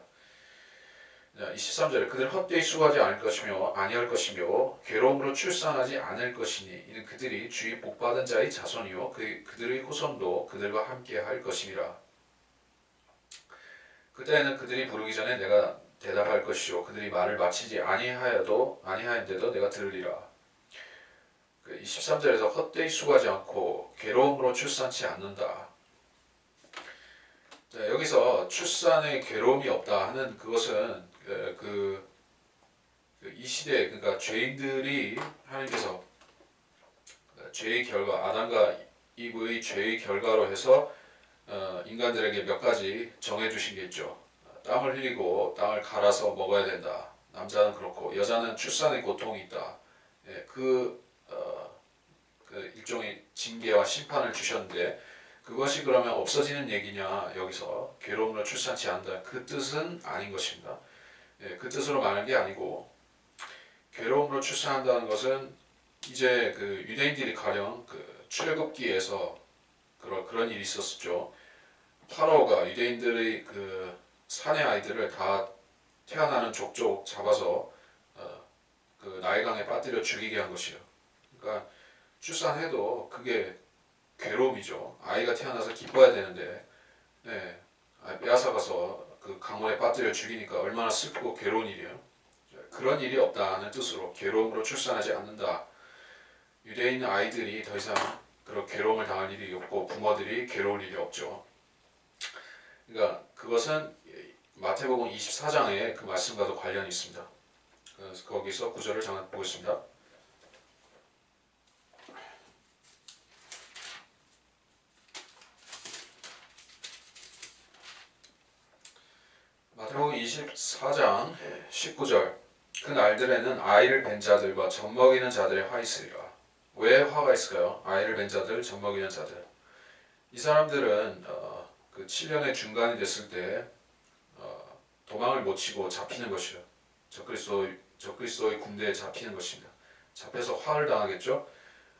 23절에 그들은 헛되이 수고하지 않을 것이며 아니할 것이며 괴로움으로 출산하지 않을 것이니 이는 그들이 주의 복받은 자의 자손이요 그들의 후손도 그들과 함께 할 것임이라. 그때에는 그들이 부르기 전에 내가 대답할 것이요 그들이 말을 마치지 아니하였는데도 내가 들으리라. 23절에서 헛되이 수고하지 않고 괴로움으로 출산치 않는다. 자, 여기서 출산에 괴로움이 없다 하는 그것은 이 시대 그러니까 죄인들이 하나님께서 죄의 결과 아담과 이브의 죄의 결과로 해서 인간들에게 몇 가지 정해주신 게 있죠. 땀을 흘리고 땅을 갈아서 먹어야 된다. 남자는 그렇고 여자는 출산의 고통이 있다. 그 일종의 징계와 심판을 주셨는데 그것이 그러면 없어지는 얘기냐 여기서 괴로움으로 출산치 않는다. 그 뜻은 아닌 것입니다. 그 뜻으로 말하는 게 아니고 괴로움으로 출산한다는 것은 이제 그 유대인들이 가령 그 출애굽기에서 그런 일이 있었죠. 파라오가 유대인들의 그 사내 아이들을 다 태어나는 족족 잡아서 그 나일강에 빠뜨려 죽이게 한 것이요. 그러니까 출산해도 그게 괴로움이죠. 아이가 태어나서 기뻐야 되는데 빼앗아가서 그 강물에 빠뜨려 죽이니까 얼마나 슬프고 괴로운 일이에요. 그런 일이 없다는 뜻으로 괴로움으로 출산하지 않는다. 유대인 아이들이 더 이상 그런 괴로움을 당할 일이 없고 부모들이 괴로울 일이 없죠. 그러니까 그것은 마태복음 24장의 그 말씀과도 관련이 있습니다. 그래서 거기서 구절을 잠깐 보겠습니다. 마태복음 24장 19절 그 날들에는 아이를 뵌 자들과 젖먹이는 자들의 화 있으리라. 왜 화가 있을까요? 아이를 뵌 자들, 젖먹이는 자들. 이 사람들은 그 7년의 중간이 됐을 때 도망을 못 치고 잡히는 것이요. 적그리스도의 군대에 잡히는 것입니다. 잡혀서 화를 당하겠죠.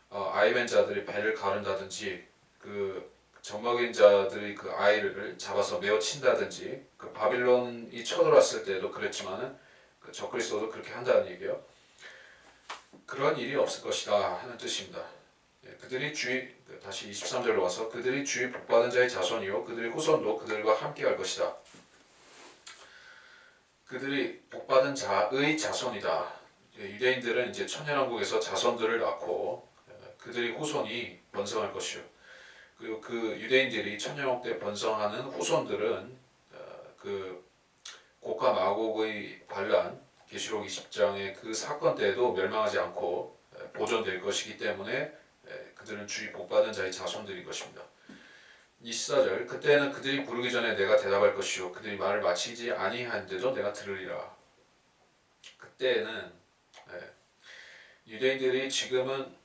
아이 뵌 자들이 배를 가른다든지 그 젖먹인 자들이 그 아이를 잡아서 메어 친다든지 그 바빌론이 쳐들어왔을 때도 그랬지만은 그 적그리스도도 그렇게 한다는 얘기예요. 그런 일이 없을 것이다 하는 뜻입니다. 그들이 다시 23절로 와서 그들이 주의 복받은 자의 자손이요 그들의 후손도 그들과 함께 할 것이다. 그들이 복받은 자의 자손이다. 유대인들은 이제 천년왕국에서 자손들을 낳고 그들의 후손이 번성할 것이요. 그리고 그 유대인들이 천년왕국 때 번성하는 후손들은 그 곡과 마곡의 반란 계시록 20장의 그 사건 때에도 멸망하지 않고 보존될 것이기 때문에 그들은 주의 복받은 자의 자손들인 것입니다. 24절 그때는 그들이 부르기 전에 내가 대답할 것이요 그들이 말을 마치지 아니하는데도 내가 들으리라. 그때는 유대인들이 지금은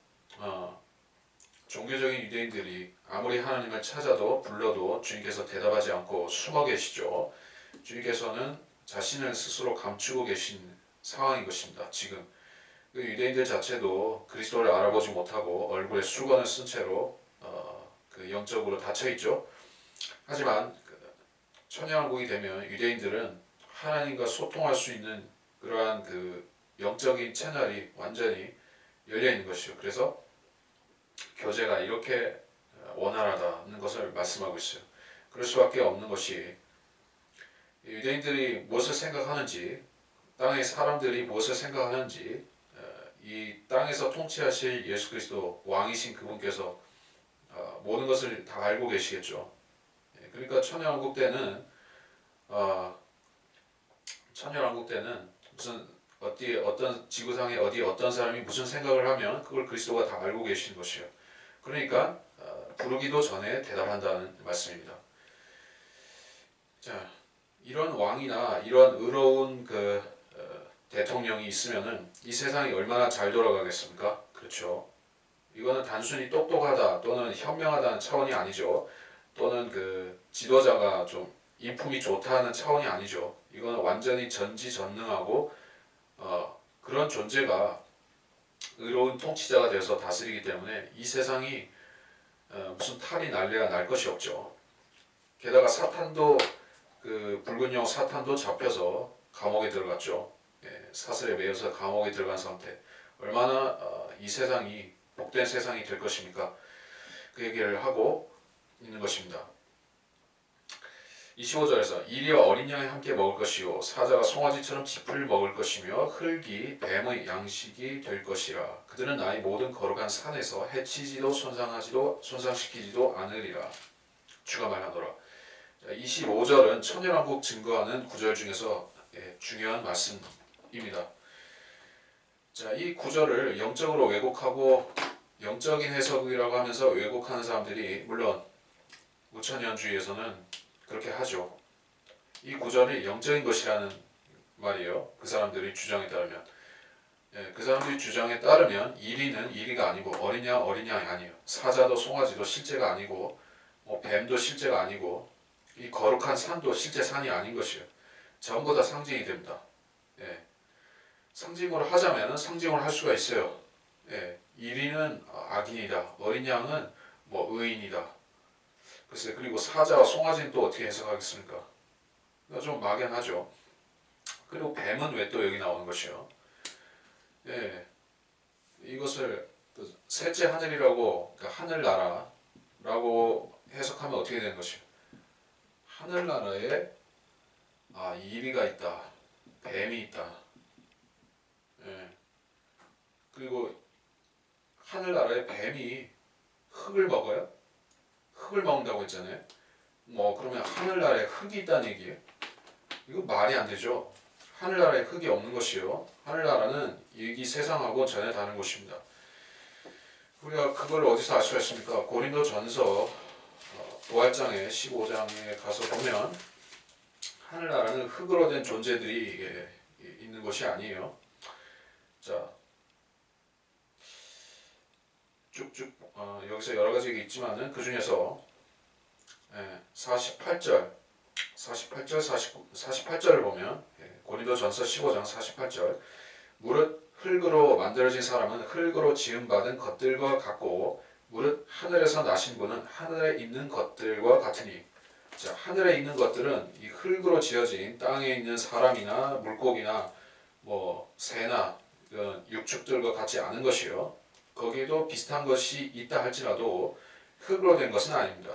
종교적인 유대인들이 아무리 하나님을 찾아도 불러도 주님께서 대답하지 않고 숨어 계시죠. 주님께서는 자신을 스스로 감추고 계신 상황인 것입니다. 지금 그 유대인들 자체도 그리스도를 알아보지 못하고 얼굴에 수건을 쓴 채로 그 영적으로 닫혀 있죠. 하지만 천년왕국이 되면 유대인들은 하나님과 소통할 수 있는 그러한 그 영적인 채널이 완전히 열려 있는 것이죠. 그래서 교제가 이렇게 원활하다는 것을 말씀하고 있어요. 그럴 수밖에 없는 것이 유대인들이 무엇을 생각하는지, 땅의 사람들이 무엇을 생각하는지, 이 땅에서 통치하실 예수 그리스도 왕이신 그분께서 모든 것을 다 알고 계시겠죠. 그러니까 천년왕국 때는 무슨 어떤 지구상에 어떤 사람이 무슨 생각을 하면 그걸 그리스도가 다 알고 계시는 것이에요. 그러니까 부르기도 전에 대답한다는 말씀입니다. 자, 이런 왕이나 이런 의로운 대통령이 있으면은 이 세상이 얼마나 잘 돌아가겠습니까? 그렇죠. 이거는 단순히 똑똑하다 또는 현명하다는 차원이 아니죠. 또는 그 지도자가 좀 인품이 좋다는 차원이 아니죠. 이거는 완전히 전지전능하고 그런 존재가 의로운 통치자가 되어서 다스리기 때문에 이 세상이 무슨 탈이 난리가 날 것이 없죠. 게다가 사탄도 그 붉은 영 사탄도 잡혀서 감옥에 들어갔죠. 사슬에 매여서 감옥에 들어간 상태. 얼마나 이 세상이 복된 세상이 될 것입니까? 그 얘기를 하고 있는 것입니다. 25절에서 이리와 어린 양이 함께 먹을 것이요 사자가 송아지처럼 짚을 먹을 것이며 흙이 뱀의 양식이 될 것이라. 그들은 나의 모든 거룩한 산에서 해치지도 손상시키지도 않으리라. 주가 말하노라. 25절은 천년왕국 증거하는 구절 중에서 중요한 말씀입니다. 자, 이 구절을 영적으로 왜곡하고 영적인 해석이라고 하면서 왜곡하는 사람들이 물론 우천년주의에서는 그렇게 하죠. 이 구절이 영적인 것이라는 말이에요. 그 사람들의 주장에 따르면. 그 사람들의 주장에 따르면 이리는 이리가 아니고 어린 양이 아니에요. 사자도 송아지도 실제가 아니고 뱀도 실제가 아니고 이 거룩한 산도 실제 산이 아닌 것이에요. 전부 다 상징이 됩니다. 상징으로 하자면 상징으로 할 수가 있어요. 이리는 악인이다. 어린 양은 의인이다. 글쎄, 그리고 사자와 송아지는 또 어떻게 해석하겠습니까? 좀 막연하죠. 그리고 뱀은 왜 또 여기 나오는 것이요? 이것을 셋째 하늘이라고, 그러니까 하늘나라라고 해석하면 어떻게 되는 것이요? 하늘나라에 이리가 있다, 뱀이 있다. 그리고 하늘나라에 뱀이 흙을 먹어요? 흙을 먹는다고 했잖아요. 그러면 하늘나라에 흙이 있다는 얘기예요? 이거 말이 안 되죠. 하늘나라에 흙이 없는 것이요. 하늘나라는 이 세상하고 전혀 다른 곳입니다. 우리가 그걸 어디서 알 수가 있습니까? 고린도전서 부활장에 15장에 가서 보면 하늘나라는 흙으로 된 존재들이 있는 것이 아니에요. 자, 쭉쭉 여기서 여러 가지가 있지만은 그 중에서 48절, 48절을 보면 고린도전서 15장 48절 무릇 흙으로 만들어진 사람은 흙으로 지음받은 것들과 같고 무릇 하늘에서 나신 분은 하늘에 있는 것들과 같으니 자, 하늘에 있는 것들은 이 흙으로 지어진 땅에 있는 사람이나 물고기나 뭐 새나 이런 육축들과 같지 않은 것이요. 거기에도 비슷한 것이 있다 할지라도 흙으로 된 것은 아닙니다.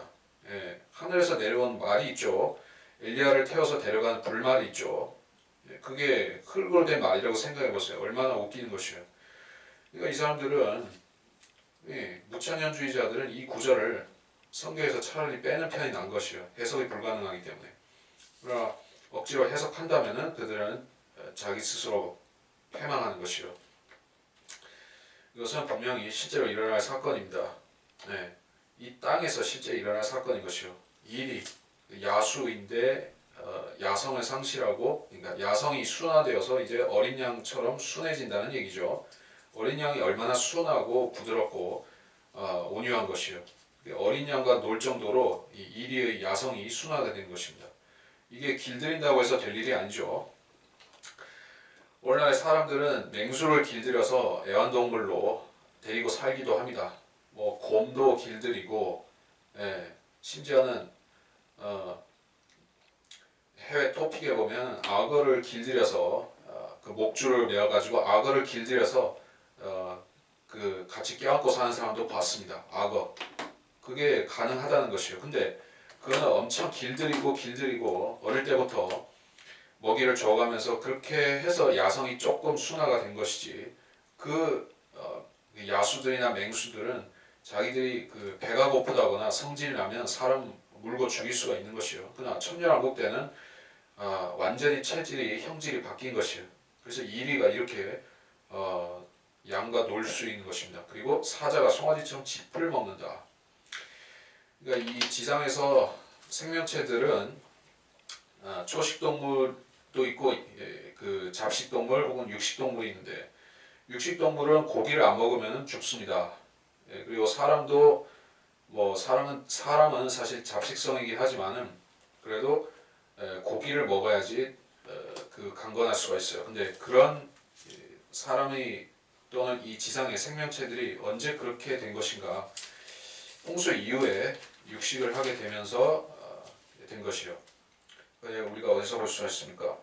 하늘에서 내려온 말이 있죠. 엘리야를 태워서 데려간 불말이 있죠. 그게 흙으로 된 말이라고 생각해 보세요. 얼마나 웃기는 것이에요. 그러니까 이 사람들은 무천년주의자들은 이 구절을 성경에서 차라리 빼는 편이 난 것이에요. 해석이 불가능하기 때문에. 그러나 억지로 해석한다면은 그들은 자기 스스로 패망하는 것이요. 이것은 분명히 실제로 일어날 사건입니다. 이 땅에서 실제 일어날 사건인 것이요. 일이 야수인데 야성을 상실하고, 그러니까 야성이 순화되어서 이제 어린 양처럼 순해진다는 얘기죠. 어린 양이 얼마나 순하고 부드럽고 온유한 것이요. 어린 양과 놀 정도로 이 이리의 야성이 순화가 된 것입니다. 이게 길들인다고 해서 될 일이 아니죠. 오늘날 사람들은 맹수를 길들여서 애완동물로 데리고 살기도 합니다. 뭐 곰도 길들이고, 심지어는 해외 토픽에 보면 악어를 길들여서 그 목줄을 매어가지고 악어를 길들여서 그 같이 껴안고 사는 사람도 봤습니다. 악어. 그게 가능하다는 것이에요. 근데 그거는 엄청 길들이고 어릴 때부터 먹이를 줘가면서 그렇게 해서 야성이 조금 순화가 된 것이지 야수들이나 맹수들은 자기들이 그 배가 고프다거나 성질이 나면 사람 물고 죽일 수가 있는 것이요. 그러나 천년왕국 때는 완전히 체질이 형질이 바뀐 것이에요. 그래서 이리가 이렇게 양과 놀 수 있는 것입니다. 그리고 사자가 송아지처럼 짚을 먹는다. 그러니까 이 지상에서 생명체들은 초식동물도 있고 그 잡식동물 혹은 육식동물이 있는데 육식동물은 고기를 안 먹으면 죽습니다. 그리고 사람도 뭐 사람은 사실 잡식성이긴 하지만은 그래도 고기를 먹어야지 그 강건할 수가 있어요. 근데 그런 사람이 또는 이 지상의 생명체들이 언제 그렇게 된 것인가? 홍수 이후에 육식을 하게 되면서 된 것이요. 우리가 어디서 볼 수가 있습니까?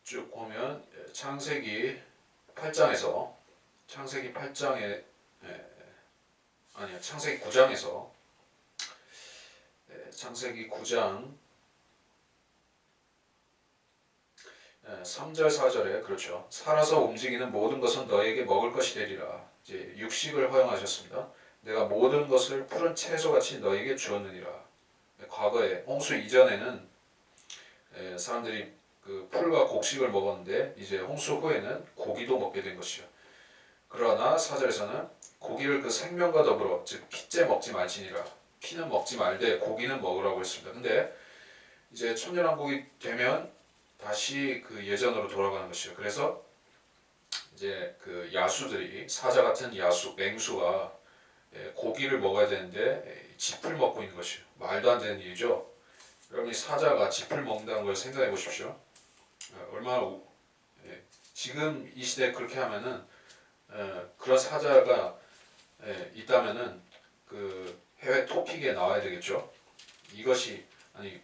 쭉 보면 창세기 8장에 창세기 9장에서 창세기 9장 3절 4절에 그렇죠. 살아서 움직이는 모든 것은 너에게 먹을 것이 되리라. 이제 육식을 허용하셨습니다. 내가 모든 것을 푸른 채소같이 너에게 주었느니라. 과거에 홍수 이전에는 사람들이 그 풀과 곡식을 먹었는데 이제 홍수 후에는 고기도 먹게 된 것이요. 그러나 4절에서는 고기를 그 생명과 더불어 즉 피째 먹지 말지니라. 피는 먹지 말되 고기는 먹으라고 했습니다. 근데 이제 천년왕국이 되면 다시 그 예전으로 돌아가는 것이요. 그래서 이제 그 야수들이 사자 같은 맹수가 고기를 먹어야 되는데 짚을 먹고 있는 것이요. 말도 안 되는 일이죠. 여러분이 사자가 짚을 먹는다는 걸 생각해 보십시오. 얼마나 지금 이 시대에 그렇게 하면은 그런 사자가 있다면은 그 해외 토픽에 나와야 되겠죠. 이것이 아니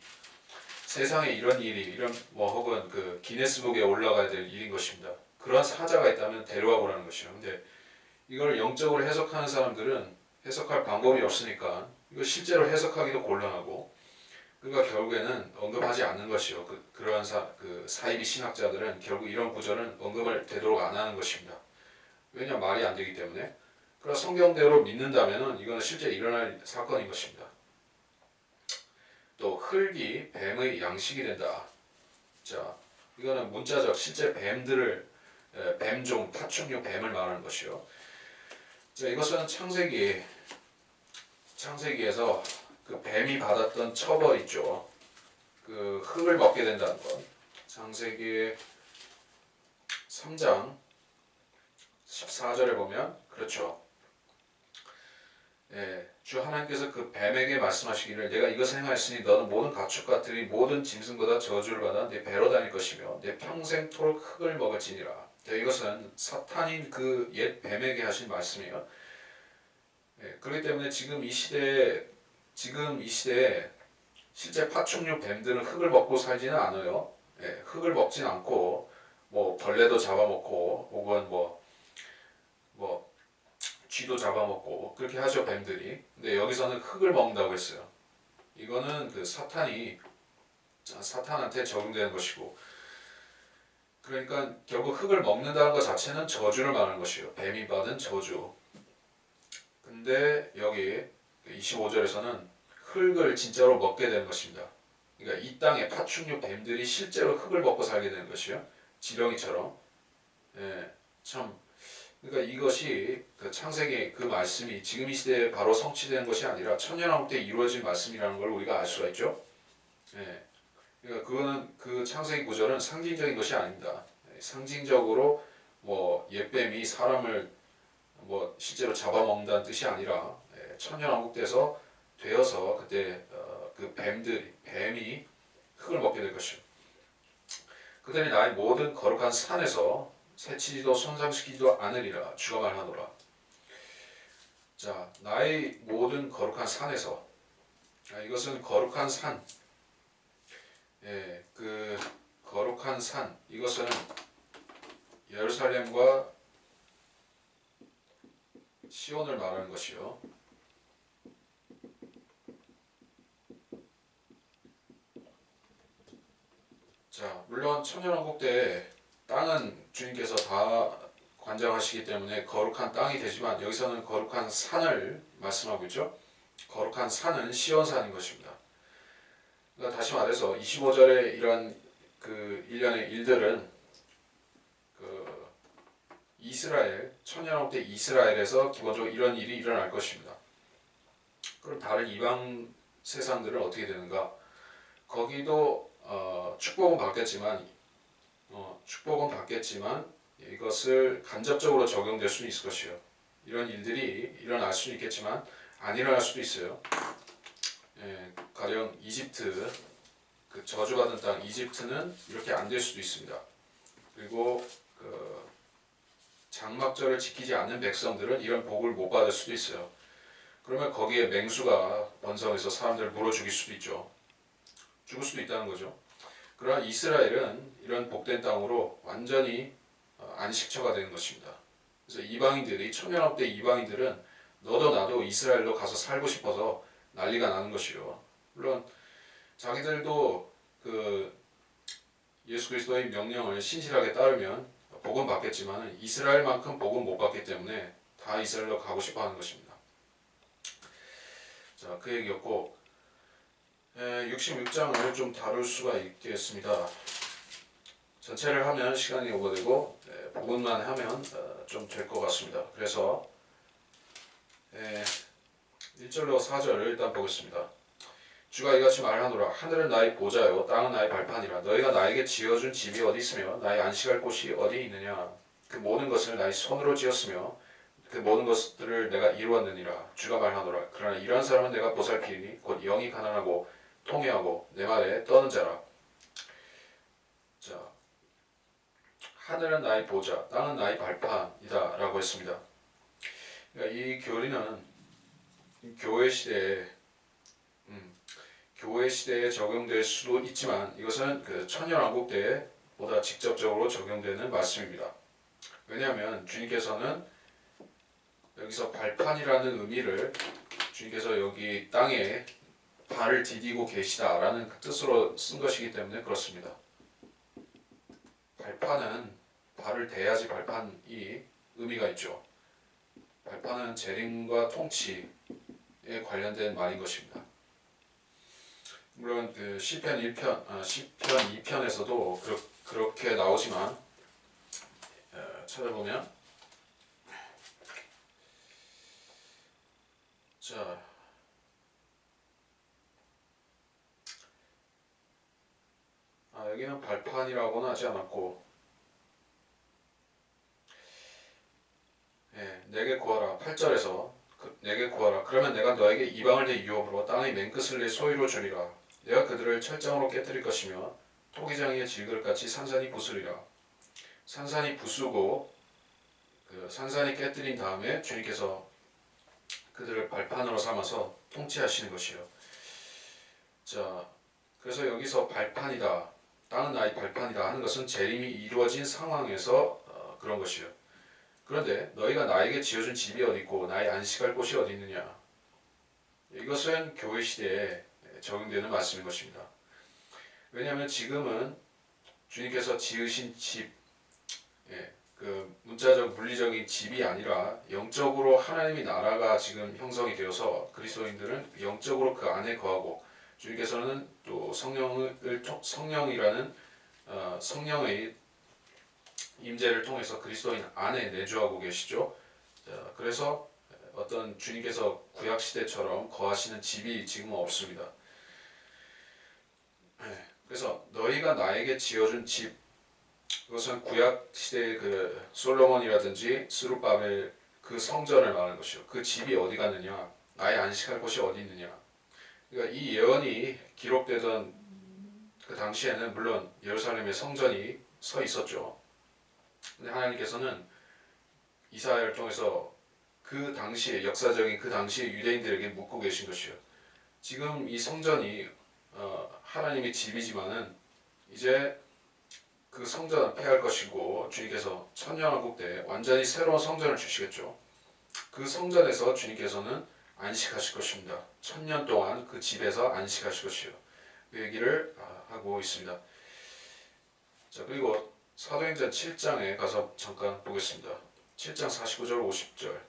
세상에 이런 일이 이런 뭐 혹은 그 기네스북에 올라가야 될 일인 것입니다. 그런 사자가 있다면 데려와 보라는 것이요. 근데 이걸 영적으로 해석하는 사람들은 해석할 방법이 없으니까 이거 실제로 해석하기도 곤란하고 그러니까 결국에는 언급하지 않는 것이요. 그러한 사이비 신학자들은 결국 이런 구절은 언급을 되도록 안 하는 것입니다. 왜냐 말이 안 되기 때문에. 그러나 성경대로 믿는다면은 이건 실제 일어날 사건인 것입니다. 또 흙이 뱀의 양식이 된다. 자, 이거는 문자적 실제 뱀종, 파충류 뱀을 말하는 것이요. 자, 이것은 창세기에서 그 뱀이 받았던 처벌 있죠. 그 흙을 먹게 된다는 것. 창세기 3장 14절에 보면 그렇죠. 예, 주 하나님께서 그 뱀에게 말씀하시기를 내가 이것을 행하였으니 너는 모든 가축같으리 모든 짐승보다 저주를 받아 내 배로 다닐 것이며 내 평생토록 흙을 먹을지니라. 이것은 사탄인 그 옛 뱀에게 하신 말씀이에요. 예, 그렇기 때문에 지금 이 시대에 실제 파충류 뱀들은 흙을 먹고 살지는 않아요. 예, 흙을 먹진 않고 뭐 벌레도 잡아먹고 혹은 뭐 쥐도 잡아먹고 그렇게 하죠 뱀들이. 근데 여기서는 흙을 먹는다고 했어요. 이거는 그 사탄한테 적용되는 것이고, 그러니까 결국 흙을 먹는다는 것 자체는 저주를 말하는 것이에요. 뱀이 받은 저주. 근데 여기 25절에서는 흙을 진짜로 먹게 되는 것입니다. 그러니까 이 땅의 파충류 뱀들이 실제로 흙을 먹고 살게 되는 것이요. 지렁이처럼. 예, 참. 그러니까 이것이 그 창세기 그 말씀이 지금 이 시대에 바로 성취되는 것이 아니라 천년왕국 때 이루어진 말씀이라는 걸 우리가 알 수가 있죠. 예, 그러니까 그거는 그 창세기 구절은 상징적인 것이 아닙니다. 예, 상징적으로 뭐 옛뱀이 사람을 뭐 실제로 잡아먹는다는 뜻이 아니라 천년왕국 때서 되어서 그때 그 뱀이 흙을 먹게 될 것이요. 그들이 나의 모든 거룩한 산에서 새치지도 손상시키지도 않으리라 주가 말하노라. 자, 나의 모든 거룩한 산에서, 이것은 거룩한 산, 그 거룩한 산, 이것은 예루살렘과 시온을 말하는 것이요. 자, 물론 천년왕국 때 땅은 주님께서 다 관장하시기 때문에 거룩한 땅이 되지만 여기서는 거룩한 산을 말씀하고 있죠. 거룩한 산은 시온산인 것입니다. 그러니까 다시 말해서 25절에 이런 그 일련의 일들은 그 천년왕국 때 이스라엘에서 기본적으로 이런 일이 일어날 것입니다. 그럼 다른 이방 세상들은 어떻게 되는가? 거기도 축복은 받겠지만 이것을 간접적으로 적용될 수는 있을 것이요. 이런 일들이 일어날 수는 있겠지만 안 일어날 수도 있어요. 가령 이집트, 그 저주받은 땅 이집트는 이렇게 안 될 수도 있습니다. 그리고 그 장막절을 지키지 않는 백성들은 이런 복을 못 받을 수도 있어요. 그러면 거기에 맹수가 번성해서 사람들을 물어 죽일 수도 있죠. 죽을 수도 있다는 거죠. 그러나 이스라엘은 이런 복된 땅으로 완전히 안식처가 되는 것입니다. 그래서 천년왕국 때 이방인들은 너도 나도 이스라엘로 가서 살고 싶어서 난리가 나는 것이요. 물론 자기들도 그 예수 그리스도의 명령을 신실하게 따르면 복은 받겠지만 이스라엘만큼 복은 못 받기 때문에 다 이스라엘로 가고 싶어하는 것입니다. 자, 그 얘기였고 66장을 좀 다룰 수가 있겠습니다. 전체를 하면 시간이 오버되고 부분만 하면 좀 될 것 같습니다. 그래서 1절로 4절을 일단 보겠습니다. 주가 이같이 말하노라. 하늘은 나의 보좌요 땅은 나의 발판이라. 너희가 나에게 지어준 집이 어디 있으며 나의 안식할 곳이 어디 있느냐. 그 모든 것을 나의 손으로 지었으며 그 모든 것들을 내가 이루었느니라. 주가 말하노라. 그러나 이러한 사람은 내가 보살피리니 곧 영이 가난하고 통회하고 내 말에 떠는 자라. 자, 하늘은 나의 보좌, 땅은 나의 발판이다 라고 했습니다. 그러니까 이 교리는 교회 시대에 적용될 수도 있지만 이것은 그 천년왕국 때에 보다 직접적으로 적용되는 말씀입니다. 왜냐하면 주님께서는 여기서 발판이라는 의미를 주님께서 여기 땅에 발을 디디고 계시다라는 그 뜻으로 쓴 것이기 때문에 그렇습니다. 발판은 발을 대야지 발판이 의미가 있죠. 발판은 재림과 통치에 관련된 말인 것입니다. 물론 그 시편 2편에서도 그렇게 나오지만 찾아보면 자 여기는 발판이라고는 하지 않았고 내게 구하라. 8절에서 내게 구하라. 그러면 내가 너에게 이방을 내 유업으로 땅의 맨끝을 내 소유로 주리라. 내가 그들을 철장으로 깨뜨릴 것이며 토기장이의 질그릇같이 산산이 부수리라. 산산이 부수고 그 산산이 깨뜨린 다음에 주님께서 그들을 발판으로 삼아서 통치하시는 것이요. 자, 그래서 여기서 발판이다, 땅은 나의 발판이다 하는 것은 재림이 이루어진 상황에서 그런 것이요. 그런데 너희가 나에게 지어준 집이 어디 있고 나의 안식할 곳이 어디 있느냐? 이것은 교회 시대에 적용되는 말씀인 것입니다. 왜냐하면 지금은 주님께서 지으신 집, 그 문자적 물리적인 집이 아니라 영적으로 하나님의 나라가 지금 형성이 되어서 그리스도인들은 영적으로 그 안에 거하고, 주님께서는 또 성령이라는 성령의 임재를 통해서 그리스도인 안에 내주하고 계시죠. 자, 그래서 어떤 주님께서 구약 시대처럼 거하시는 집이 지금은 없습니다. 그래서 너희가 나에게 지어준 집, 그것은 구약 시대의 그 솔로몬이라든지 스룹바벨 그 성전을 말하는 것이요. 그 집이 어디 갔느냐? 나의 안식할 곳이 어디 있느냐? 그러니까 이 예언이 기록되던 그 당시에는 물론 예루살렘의 성전이 서 있었죠. 근데 하나님께서는 이사야를 통해서 그 당시에 역사적인 그 당시에 유대인들에게 묻고 계신 것이요. 지금 이 성전이 하나님의 집이지만은 이제 그 성전을 폐할 것이고 주님께서 천년왕국 때 완전히 새로운 성전을 주시겠죠. 그 성전에서 주님께서는 안식하실 것입니다. 1000년 동안 그 집에서 안식하실 것이요. 그 얘기를 하고 있습니다. 자, 그리고 사도행전 7장에 가서 잠깐 보겠습니다. 7장 49절 50절.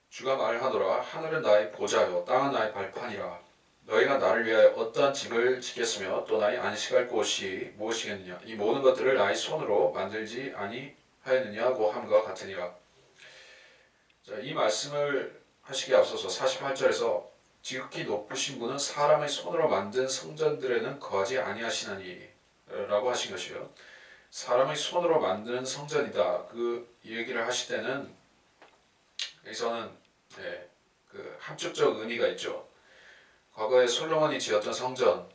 주가 말하노라. 하늘은 나의 보좌요 땅은 나의 발판이라. 너희가 나를 위하여 어떠한 집을 짓겠으며 또 나의 안식할 곳이 무엇이겠느냐? 이 모든 것들을 나의 손으로 만들지 아니하였느냐고 함과 같으니라. 자, 이 말씀을 하시기에 앞서서 48절에서 지극히 높으신 분은 사람의 손으로 만든 성전들에는 거하지 아니하시나니 라고 하신 것이요. 사람의 손으로 만드는 성전이다. 그 얘기를 하실 때는 여기서는 그 함축적 의미가 있죠. 과거에 솔로몬이 지었던 성전,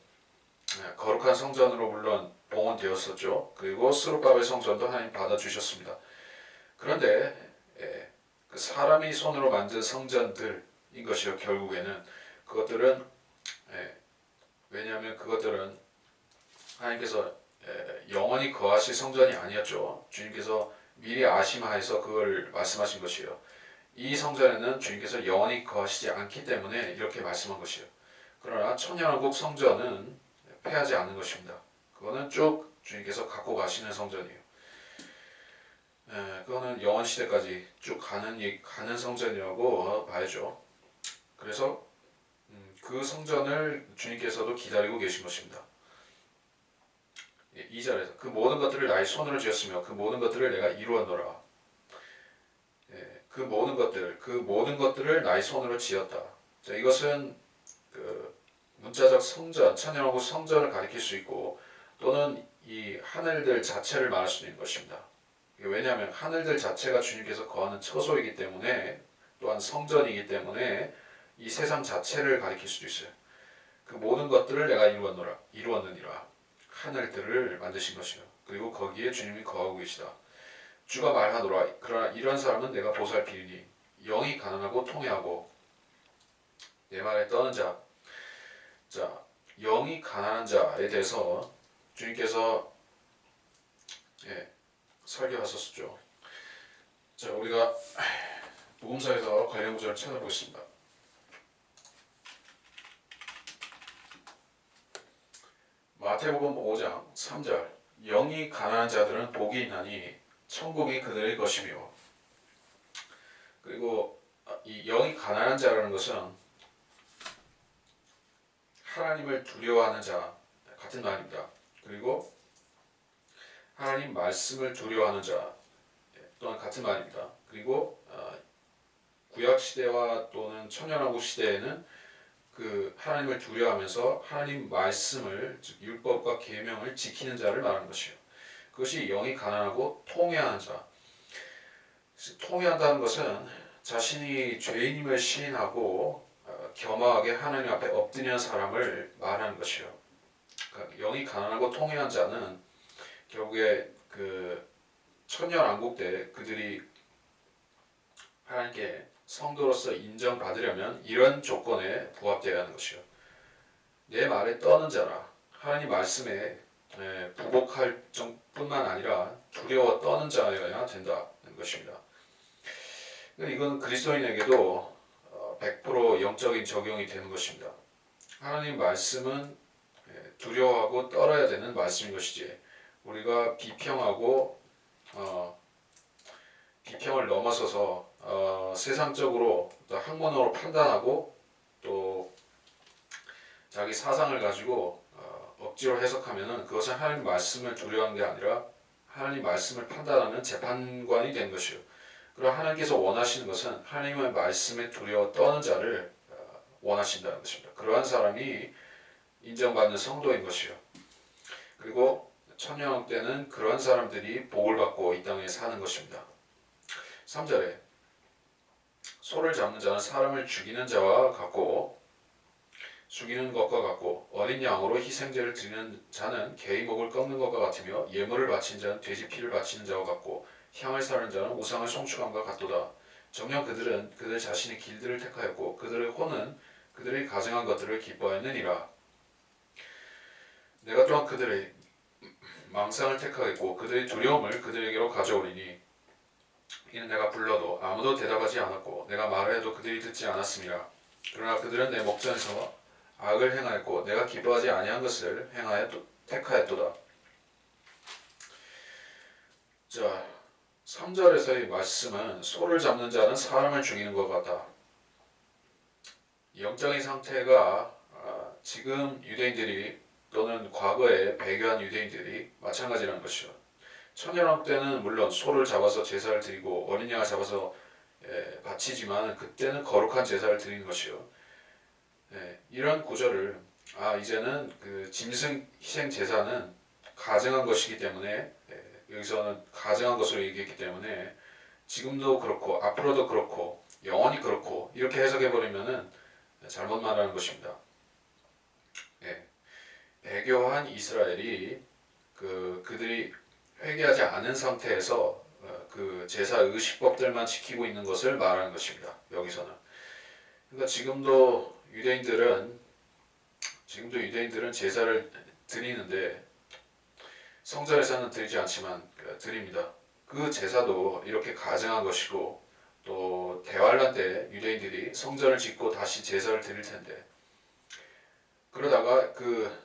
거룩한 성전으로 물론 봉헌되었었죠. 그리고 스룹바벨 성전도 하나님 받아주셨습니다. 그런데 그 사람이 손으로 만든 성전들인 것이요. 결국에는 그것들은 왜냐하면 그것들은 하나님께서 영원히 거하실 성전이 아니었죠. 주님께서 미리 아심하여서 그걸 말씀하신 것이요. 이 성전에는 주님께서 영원히 거하시지 않기 때문에 이렇게 말씀한 것이요. 그러나 천년왕국 성전은 폐하지 않는 것입니다. 그거는 쭉 주님께서 갖고 가시는 성전이에요. 그거는 영원 시대까지 쭉 가는 성전이라고 봐야죠. 그래서 그 성전을 주님께서도 기다리고 계신 것입니다. 2절에서 그 모든 것들을 나의 손으로 지었으며 그 모든 것들을 내가 이루었노라. 그 모든 것들을 나의 손으로 지었다. 자, 이것은 그 문자적 성전, 천년왕국 성전을 가리킬 수 있고 또는 이 하늘들 자체를 말할 수 있는 것입니다. 왜냐하면 하늘들 자체가 주님께서 거하는 처소이기 때문에 또한 성전이기 때문에 이 세상 자체를 가리킬 수도 있어요. 그 모든 것들을 내가 이루었느니라. 하늘들을 만드신 것이요. 그리고 거기에 주님이 거하고 계시다. 주가 말하노라. 그러나 이런 사람은 내가 보살피리니 영이 가난하고 통회하고 내 말에 떠는 자. 자, 영이 가난한 자에 대해서 주님께서 설교하셨죠. 자, 우리가 복음서에서 관련 구절을 찾아보겠습니다. 마태복음 5장 3절. 영이 가난한 자들은 복이 있나니 천국이 그들의 것이며. 그리고 이 영이 가난한 자라는 것은 하나님을 두려워하는 자 같은 말입니다. 그리고 하나님 말씀을 두려워하는 자 또한 같은 말입니다. 그리고 구약 시대와 또는 천년왕국 시대에는 그 하나님을 두려워하면서 하나님 말씀을 즉 율법과 계명을 지키는 자를 말하는 것이요. 그것이 영이 가난하고 통회하는 자. 통회한다는 것은 자신이 죄인임을 시인하고 겸허하게 하나님 앞에 엎드리는 사람을 말하는 것이요. 그러니까 영이 가난하고 통회한 자는 결국에 그 천년왕국 때 그들이 하나님께 성도로서 인정받으려면 이런 조건에 부합되어야 하는 것이요. 내 말에 떠는 자라. 하나님 말씀에 부복할 뿐만 아니라 두려워 떠는 자여야 된다는 것입니다. 이건 그리스도인에게도 100% 영적인 적용이 되는 것입니다. 하나님 말씀은 두려워하고 떨어야 되는 말씀인 것이지 우리가 비평하고 비평을 넘어서서 세상적으로 또 학문으로 판단하고 또 자기 사상을 가지고 억지로 해석하면은 그것은 하나님 말씀을 두려워하는 게 아니라 하나님 말씀을 판단하는 재판관이 된 것이요. 그리고 하나님께서 원하시는 것은 하나님의 말씀에 두려워 떠는 자를 원하신다는 것입니다. 그러한 사람이 인정받는 성도인 것이요. 그리고 천년왕 때는 그러한 사람들이 복을 받고 이 땅에 사는 것입니다. 3절에 소를 잡는 자는 사람을 죽이는 자와 같고 죽이는 것과 같고 어린 양으로 희생제를 드리는 자는 개의 목을 꺾는 것과 같으며 예물을 바친 자는 돼지 피를 바치는 자와 같고 향을 사는 자는 우상을 송축함과 같도다. 정녕 그들은 그들 자신의 길들을 택하였고 그들의 혼은 그들의 가증한 것들을 기뻐하였느니라. 내가 또한 그들의 망상을 택하겠고 그들의 두려움을 그들에게로 가져오리니 이는 내가 불러도 아무도 대답하지 않았고 내가 말을 해도 그들이 듣지 않았음이라. 그러나 그들은 내 목전에서 악을 행하였고 내가 기뻐하지 아니한 것을 택하였도다. 자, 3절에서의 말씀은 소를 잡는 자는 사람을 죽이는 것 같다. 영적인 상태가 지금 유대인들이 또는 과거에 배교한 유대인들이 마찬가지라는 것이죠. 천년왕국 때는 물론 소를 잡아서 제사를 드리고 어린 양을 잡아서 바치지만 그때는 거룩한 제사를 드리는 것이요. 이런 구절을 이제는 그 짐승 희생 제사는 가증한 것이기 때문에 여기서는 가증한 것으로 얘기했기 때문에 지금도 그렇고 앞으로도 그렇고 영원히 그렇고 이렇게 해석해 버리면은 잘못 말하는 것입니다. 배교한 이스라엘이 그들이 회개하지 않은 상태에서 그 제사 의식법들만 지키고 있는 것을 말하는 것입니다. 여기서는. 그러니까 지금도 유대인들은 제사를 드리는데 성전에서는 드리지 않지만 드립니다. 그 제사도 이렇게 가증한 것이고 또 대환란 때 유대인들이 성전을 짓고 다시 제사를 드릴 텐데 그러다가 그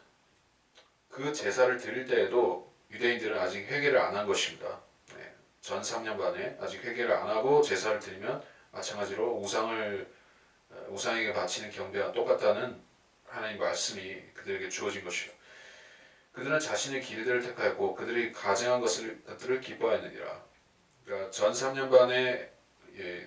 제사를 드릴 때에도 유대인들은 아직 회개를 안 한 것입니다. 전 3년 반에 아직 회개를 안 하고 제사를 드리면 마찬가지로 우상에게 바치는 경배와 똑같다는 하나님 말씀이 그들에게 주어진 것이요. 그들은 자신의 길들을 택하였고 그들이 가증한 것들을 기뻐하였느니라. 그러니까 전 3년 반에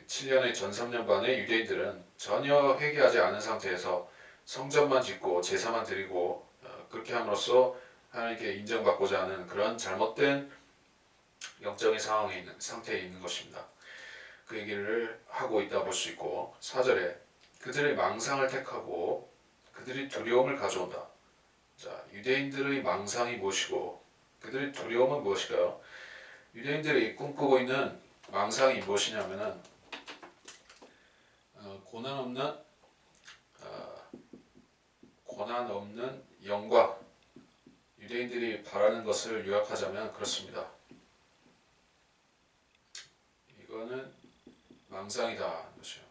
7년의 전 3년 반에 유대인들은 전혀 회개하지 않은 상태에서 성전만 짓고 제사만 드리고 그렇게 함으로써 하나님께 인정받고자 하는 그런 잘못된 영적인 상태에 있는 것입니다. 그 얘기를 하고 있다 볼 수 있고 4절에 그들의 망상을 택하고 그들이 두려움을 가져온다. 자, 유대인들의 망상이 무엇이고 그들의 두려움은 무엇일까요? 유대인들이 꿈꾸고 있는 망상이 무엇이냐면은 고난 없는 영광. 유대인들이 바라는 것을 요약하자면 그렇습니다. 이거는 망상이다 것이요.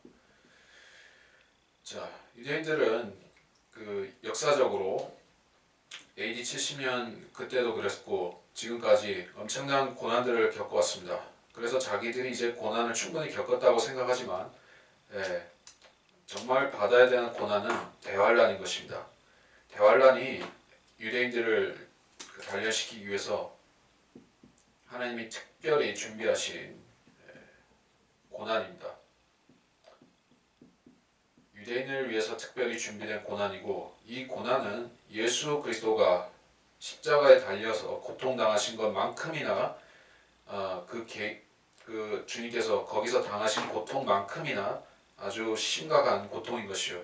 자, 유대인들은 그 역사적으로 AD 70년 그때도 그랬고 지금까지 엄청난 고난들을 겪어왔습니다. 그래서 자기들이 이제 고난을 충분히 겪었다고 생각하지만 정말 받아야 되는 고난은 대환란인 것입니다. 대환란이 유대인들을 단련시키기 위해서 하나님이 특별히 준비하신 고난입니다. 유대인을 위해서 특별히 준비된 고난이고, 이 고난은 예수 그리스도가 십자가에 달려서 고통당하신 것만큼이나 그 주님께서 거기서 당하신 고통만큼이나 아주 심각한 고통인 것이요.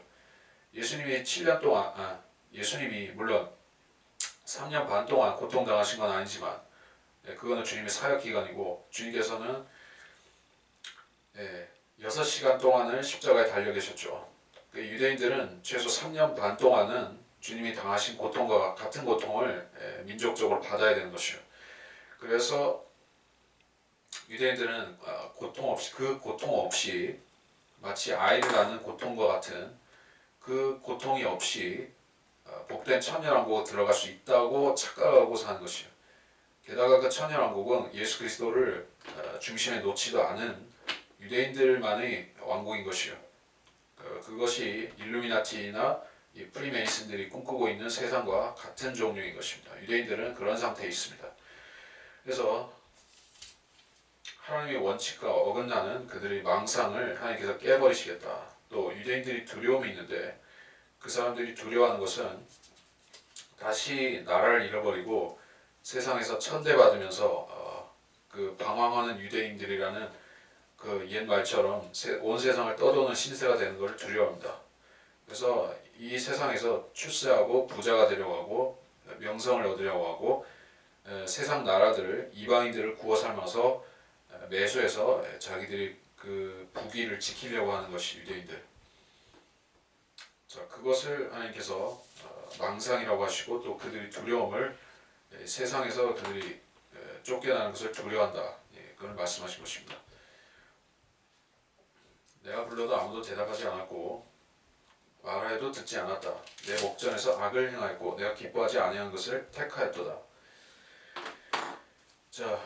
예수님이 7년 동안 예수님이 물론 3년 반 동안 고통당하신 건 아니지만, 그거는 주님의 사역 기간이고, 주님께서는 6시간 동안을 십자가에 달려 계셨죠. 유대인들은 최소 3년 반 동안은 주님이 당하신 고통과 같은 고통을 민족적으로 받아야 되는 것이요. 그래서 유대인들은 그 고통 없이 마치 아이를 낳는 고통과 같은 그 고통이 없이 복된 천년왕국에 들어갈 수 있다고 착각하고 사는 것이요. 게다가 그 천년왕국은 예수 그리스도를 중심에 놓지도 않은 유대인들만의 왕국인 것이요. 그것이 일루미나티나 이 프리메이슨들이 꿈꾸고 있는 세상과 같은 종류인 것입니다. 유대인들은 그런 상태에 있습니다. 그래서 하나님의 원칙과 어긋나는 그들의 망상을 하나님께서 깨버리시겠다. 또 유대인들이 두려움이 있는데, 그 사람들이 두려워하는 것은 다시 나라를 잃어버리고 세상에서 천대받으면서 그 방황하는 유대인들이라는 그 옛 말처럼 온 세상을 떠도는 신세가 되는 것을 두려워합니다. 그래서 이 세상에서 출세하고 부자가 되려고 하고 명성을 얻으려고 하고 세상 나라들을, 이방인들을 구워 삶아서 매수해서 자기들이 그 부귀를 지키려고 하는 것이 유대인들. 자, 그것을 하나님께서 망상이라고 하시고, 또 그들이 두려움을 세상에서 그들이 쫓겨나는 것을 두려워한다. 그걸 말씀하신 것입니다. 내가 불러도 아무도 대답하지 않았고 말하여도 듣지 않았다. 내 목전에서 악을 행하였고 내가 기뻐하지 아니한 것을 택하였도다. 자,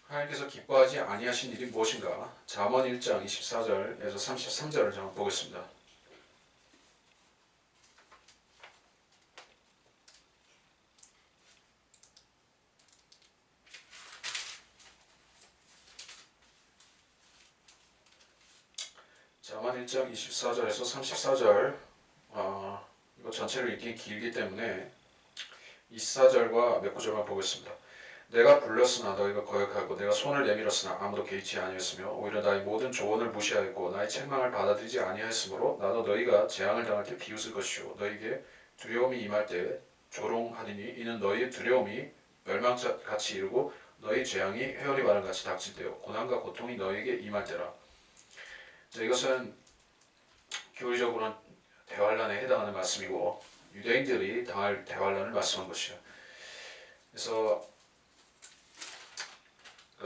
하나님께서 기뻐하지 아니하신 일이 무엇인가? 잠언 1장 24절에서 33절을 한번 보겠습니다. 잠언 1장 24절에서 34절, 이거 전체를 읽기 길기 때문에 24절과 몇 구절만 보겠습니다. 내가 불렀으나 너희가 거역하고 내가 손을 내밀었으나 아무도 개의치 아니했으며 오히려 나의 모든 조언을 무시하였고 나의 책망을 받아들이지 아니하였으므로 나도 너희가 재앙을 당할 때 비웃을 것이요 너희에게 두려움이 임할 때 조롱하리니 이는 너희의 두려움이 멸망같이 이르고 너희 재앙이 회오리 바람같이 닥칠 때요 고난과 고통이 너희에게 임할 때라. 자, 이것은 교리적으로는 대환란에 해당하는 말씀이고 유대인들이 당할 대환란을 말씀한 것이요. 그래서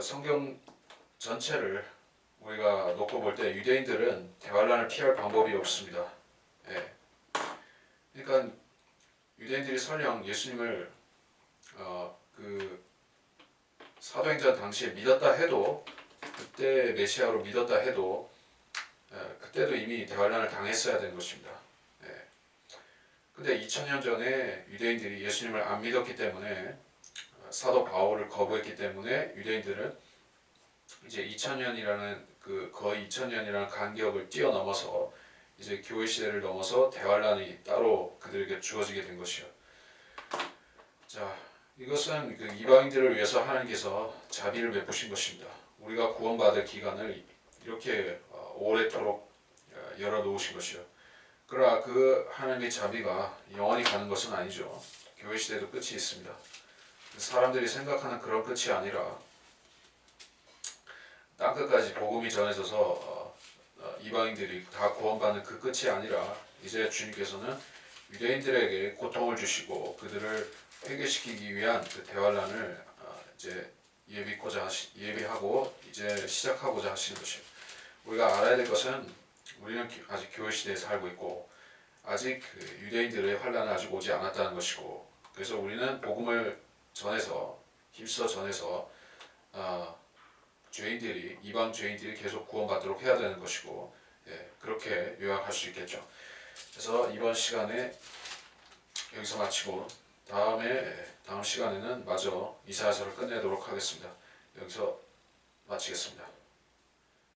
성경 전체를 우리가 놓고 볼 때 유대인들은 대환란을 피할 방법이 없습니다. 그러니까 유대인들이 설령 예수님을 그 사도행전 당시에 믿었다 해도, 그때 메시아로 믿었다 해도 그때도 이미 대환란을 당했어야 되는 것입니다. 근데 2000년 전에 유대인들이 예수님을 안 믿었기 때문에, 사도 바울을 거부했기 때문에 유대인들은 이제 2000년이라는 그 거의 2000년이라는 간격을 뛰어넘어서 이제 교회 시대를 넘어서 대환란이 따로 그들에게 주어지게 된 것이요. 자, 이것은 그 이방인들을 위해서 하나님께서 자비를 베푸신 것입니다. 우리가 구원받을 기간을 이렇게 오래도록 열어놓으신 것이요. 그러나 그 하나님의 자비가 영원히 가는 것은 아니죠. 교회 시대도 끝이 있습니다. 사람들이 생각하는 그런 끝이 아니라 땅끝까지 복음이 전해져서 이방인들이 다 구원받는 그 끝이 아니라 이제 주님께서는 유대인들에게 고통을 주시고 그들을 회개시키기 위한 그 대환란을 이제 예비하고 이제 시작하고자 하시는 것이에요. 우리가 알아야 될 것은 우리는 아직 교회 시대에 살고 있고 아직 그 유대인들의 환란은 아직 오지 않았다는 것이고, 그래서 우리는 복음을 전해서 힘써 전해서 죄인들이, 이방 죄인들이 계속 구원받도록 해야 되는 것이고, 그렇게 요약할 수 있겠죠. 그래서 이번 시간에 여기서 마치고 다음 시간에는 마저 이사야서를 끝내도록 하겠습니다. 여기서 마치겠습니다.